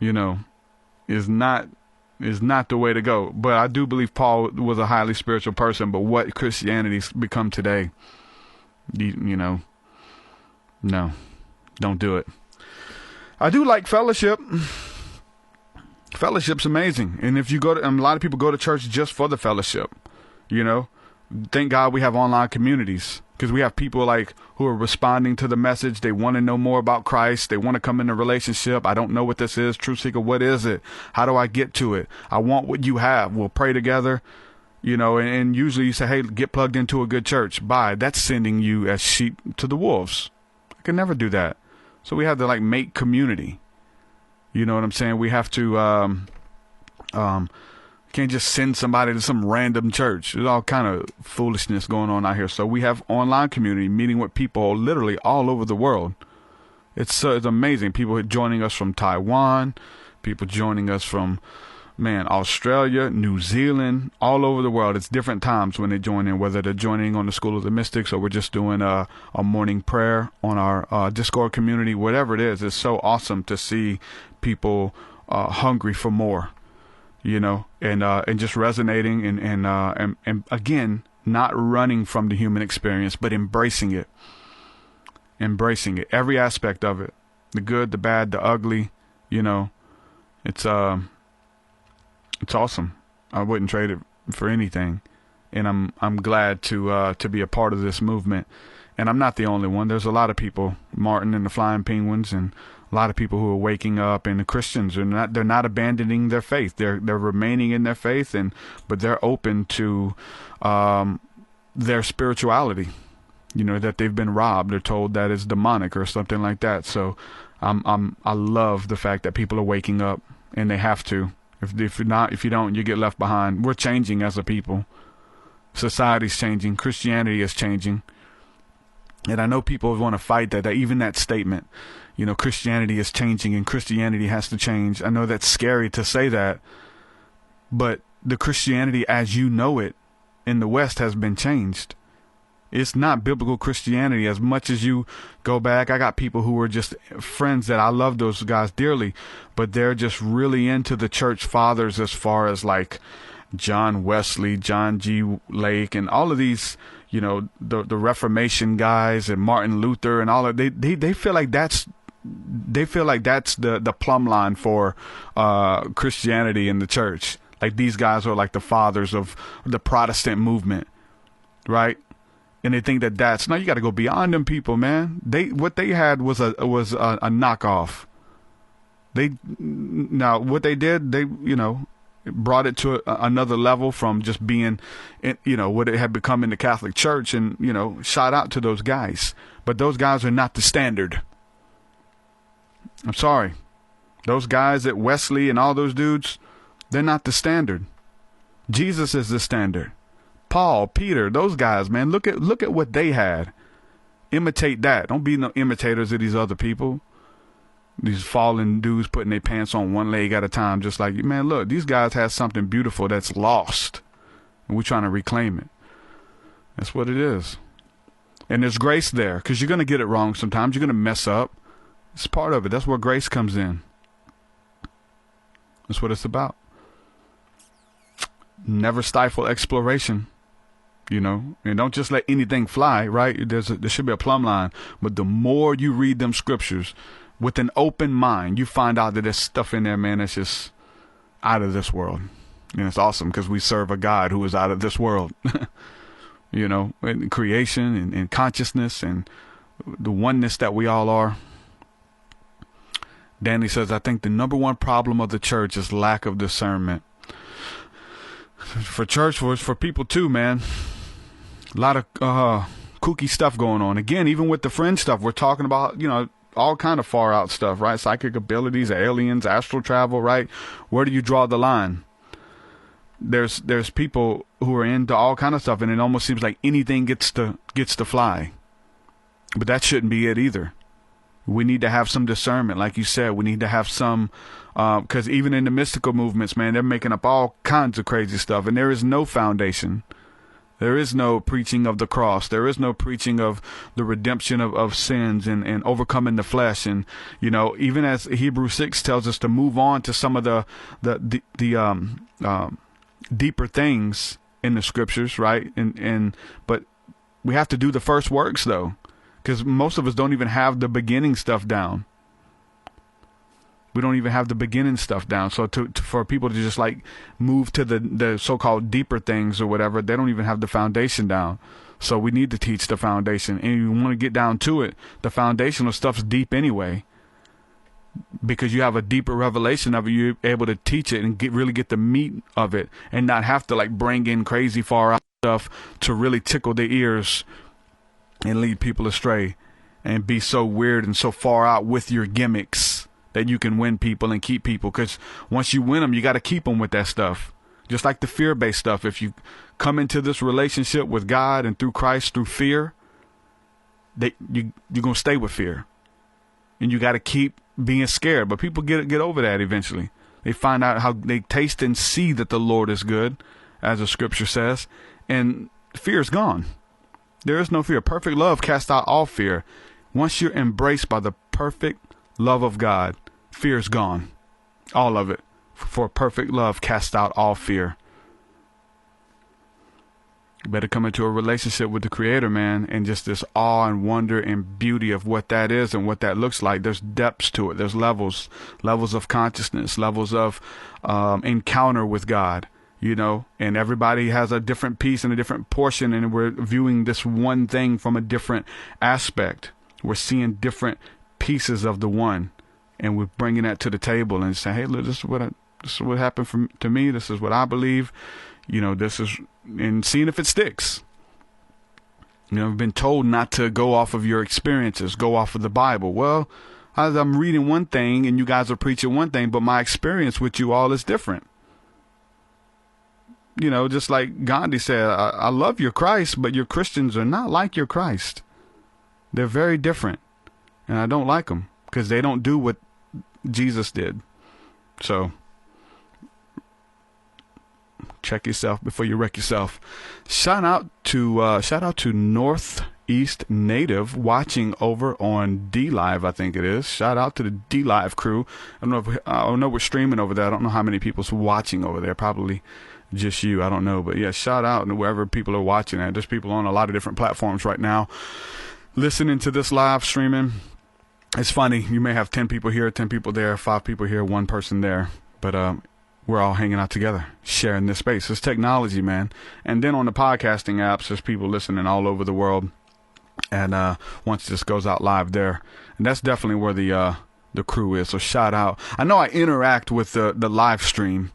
is not the way to go. But I do believe Paul was a highly spiritual person. But what Christianity's become today, no, don't do it. I do like fellowship. Fellowship's amazing. And if you go to, a lot of people go to church just for the fellowship. You know, thank God we have online communities, because we have people like who are responding to the message. They want to know more about Christ. They want to come in a relationship. I don't know what this is. TruthSeekah, what is it? How do I get to it? I want what you have. We'll pray together. You know, and usually you say, hey, get plugged into a good church. Bye. That's sending you as sheep to the wolves. I can never do that. So we have to like make community. You know what I'm saying? We have to, can't just send somebody to some random church. There's all kind of foolishness going on out here. So we have online community, meeting with people literally all over the world. It's amazing. People joining us from Taiwan, people joining us from, Australia, New Zealand, all over the world. It's different times when they join in, whether they're joining on the School of the Mystics or we're just doing a morning prayer on our Discord community, whatever it is. It's so awesome to see people hungry for more, you know, and just resonating and again, not running from the human experience, but embracing it, every aspect of it, the good, the bad, the ugly, you know. It's awesome. I wouldn't trade it for anything. And I'm glad to be a part of this movement. And I'm not the only one. There's a lot of people, Martin and the Flying Penguins, and a lot of people who are waking up, and the Christians they're not abandoning their faith. They're remaining in their faith, but they're open to their spirituality, you know, that they've been robbed. They're told that it's demonic or something like that. So I love the fact that people are waking up, and they have to. If you don't, you get left behind. We're changing as a people. Society's changing. Christianity is changing. And I know people want to fight that even that statement, you know, Christianity is changing and Christianity has to change. I know that's scary to say that, but the Christianity as you know it in the West has been changed. It's not biblical Christianity. As much as you go back, I got people who are just friends that I love those guys dearly, but they're just really into the church fathers as far as like John Wesley, John G. Lake, and all of these, you know, the Reformation guys and Martin Luther and all of they feel like that's the plumb line for Christianity in the church. Like these guys are like the fathers of the Protestant movement, right? And they think that's no. You got to go beyond them people, man. What they had was a knockoff. What they did, they brought it to another level from just being, what it had become in the Catholic Church, and shout out to those guys. But those guys are not the standard. I'm sorry, those guys at Wesley and all those dudes, they're not the standard. Jesus is the standard. Paul, Peter, those guys, man, look at what they had. Imitate that. Don't be no imitators of these other people. These fallen dudes putting their pants on one leg at a time, just like, man, look, these guys have something beautiful that's lost, and we're trying to reclaim it. That's what it is. And there's grace there, because you're going to get it wrong sometimes. You're going to mess up. It's part of it. That's where grace comes in. That's what it's about. Never stifle exploration. And don't just let anything fly, right? There should be a plumb line. But the more you read them scriptures with an open mind, you find out that there's stuff in there, man, that's just out of this world. And it's awesome because we serve a God who is out of this world, in creation and consciousness and the oneness that we all are. Danny says, I think the number one problem of the church is lack of discernment. For church, for people too, man. A lot of kooky stuff going on. Again, even with the fringe stuff, we're talking about, all kind of far out stuff, right? Psychic abilities, aliens, astral travel, right? Where do you draw the line? There's people who are into all kind of stuff, and it almost seems like anything gets to fly. But that shouldn't be it either. We need to have some discernment, like you said. We need to have some, because even in the mystical movements, man, they're making up all kinds of crazy stuff, and there is no foundation. There is no preaching of the cross. There is no preaching of the redemption of sins and overcoming the flesh. And, even as Hebrews 6 tells us to move on to some of the deeper things in the scriptures, right? But we have to do the first works, though, because most of us don't even have the beginning stuff down. We don't even have the beginning stuff down. So for people to just like move to the so-called deeper things or whatever, they don't even have the foundation down. So we need to teach the foundation. And you want to get down to it, the foundational stuff's deep anyway. Because you have a deeper revelation of it, you're able to teach it and really get the meat of it, and not have to like bring in crazy far out stuff to really tickle their ears and lead people astray and be so weird and so far out with your gimmicks that you can win people and keep people. Because once you win them, you got to keep them with that stuff. Just like the fear-based stuff. If you come into this relationship with God and through Christ through fear, you're going to stay with fear. And you got to keep being scared. But people get over that eventually. They find out how they taste and see that the Lord is good, as the scripture says, and fear is gone. There is no fear. Perfect love casts out all fear. Once you're embraced by the perfect love of God, fear is gone. All of it. For perfect love casts out all fear. You better come into a relationship with the Creator, man, and just this awe and wonder and beauty of what that is and what that looks like. There's depths to it. There's levels of consciousness, levels of encounter with God, you know, and everybody has a different piece and a different portion, and we're viewing this one thing from a different aspect. We're seeing different pieces of the one, and we're bringing that to the table and saying, hey, look, this is what happened to me. This is what I believe. You know, and seeing if it sticks. You know, I've been told not to go off of your experiences, go off of the Bible. Well, I'm reading one thing and you guys are preaching one thing, but my experience with you all is different. You know, just like Gandhi said, I love your Christ, but your Christians are not like your Christ. They're very different. And I don't like them because they don't do what Jesus did. So check yourself before you wreck yourself. Shout out to Northeast Native watching over on D-Live, I think it is. Shout out to the D-Live crew. I know we're streaming over there. I don't know how many people's watching over there. Probably just you. I don't know. But yeah, shout out to wherever people are watching at. There's people on a lot of different platforms right now listening to this live streaming. It's funny. You may have 10 people here, 10 people there, 5 people here, 1 person there. But we're all hanging out together, sharing this space. It's technology, man. And then on the podcasting apps, there's people listening all over the world. And once this goes out live there, and that's definitely where the crew is. So shout out. I know I interact with the live stream,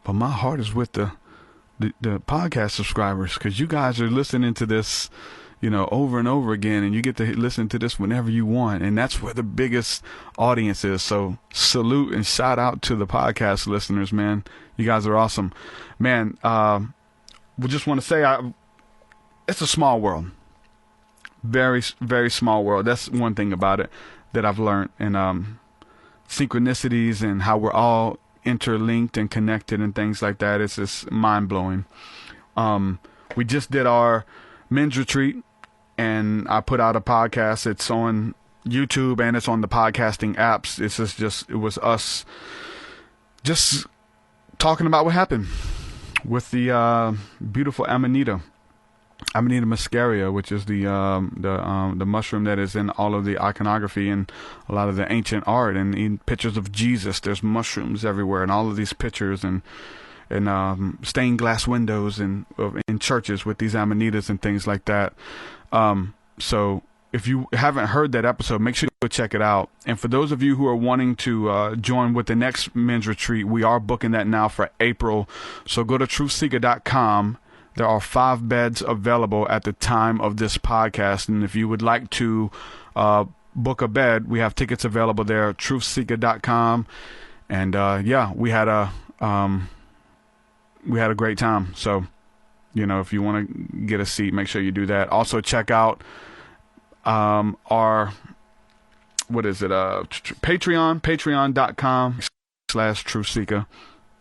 but my heart is with the podcast subscribers, because you guys are listening to this, you know, over and over again, and you get to listen to this whenever you want, and that's where the biggest audience is. So salute and shout out to the podcast listeners, man. You guys are awesome, man. We just want to say, it's a small world, very, very small world. That's one thing about it that I've learned, and synchronicities and how we're all interlinked and connected and things like that. It's just mind blowing. We just did our men's retreat, and I put out a podcast. It's on YouTube and it's on the podcasting apps. It was us just talking about what happened with the beautiful Amanita muscaria, which is the mushroom that is in all of the iconography and a lot of the ancient art, and in pictures of Jesus. There's mushrooms everywhere, and all of these pictures and stained glass windows in churches with these amanitas and things like that. So if you haven't heard that episode, make sure you go check it out. And for those of you who are wanting to join with the next men's retreat, we are booking that now for April. So go to TruthSeekah.com. There are 5 beds available at the time of this podcast. And if you would like to book a bed, we have tickets available there at TruthSeekah.com. And we had a great time. So, you know, if you want to get a seat, make sure you do that. Also check out our patreon.com/TruthSeekah.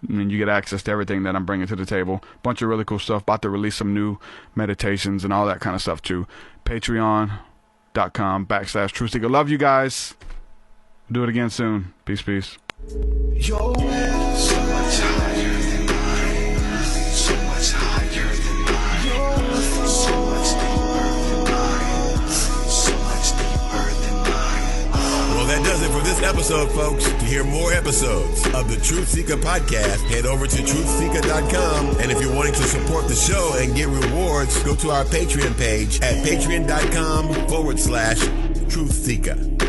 And you get access to everything that I'm bringing to the table. Bunch of really cool stuff. About to release some new meditations and all that kind of stuff too. Patreon.com/TruthSeekah. Love you guys. Do it again soon. Peace, peace. Your will so much higher than mine, so much higher than mine. Yours so much deeper than mine, so much deeper than mine. Well, that does it for this this episode, folks. To hear more episodes of the TruthSeekah Podcast, head over to TruthSeekah.com. And if you're wanting to support the show and get rewards, go to our Patreon page at patreon.com/TruthSeekah.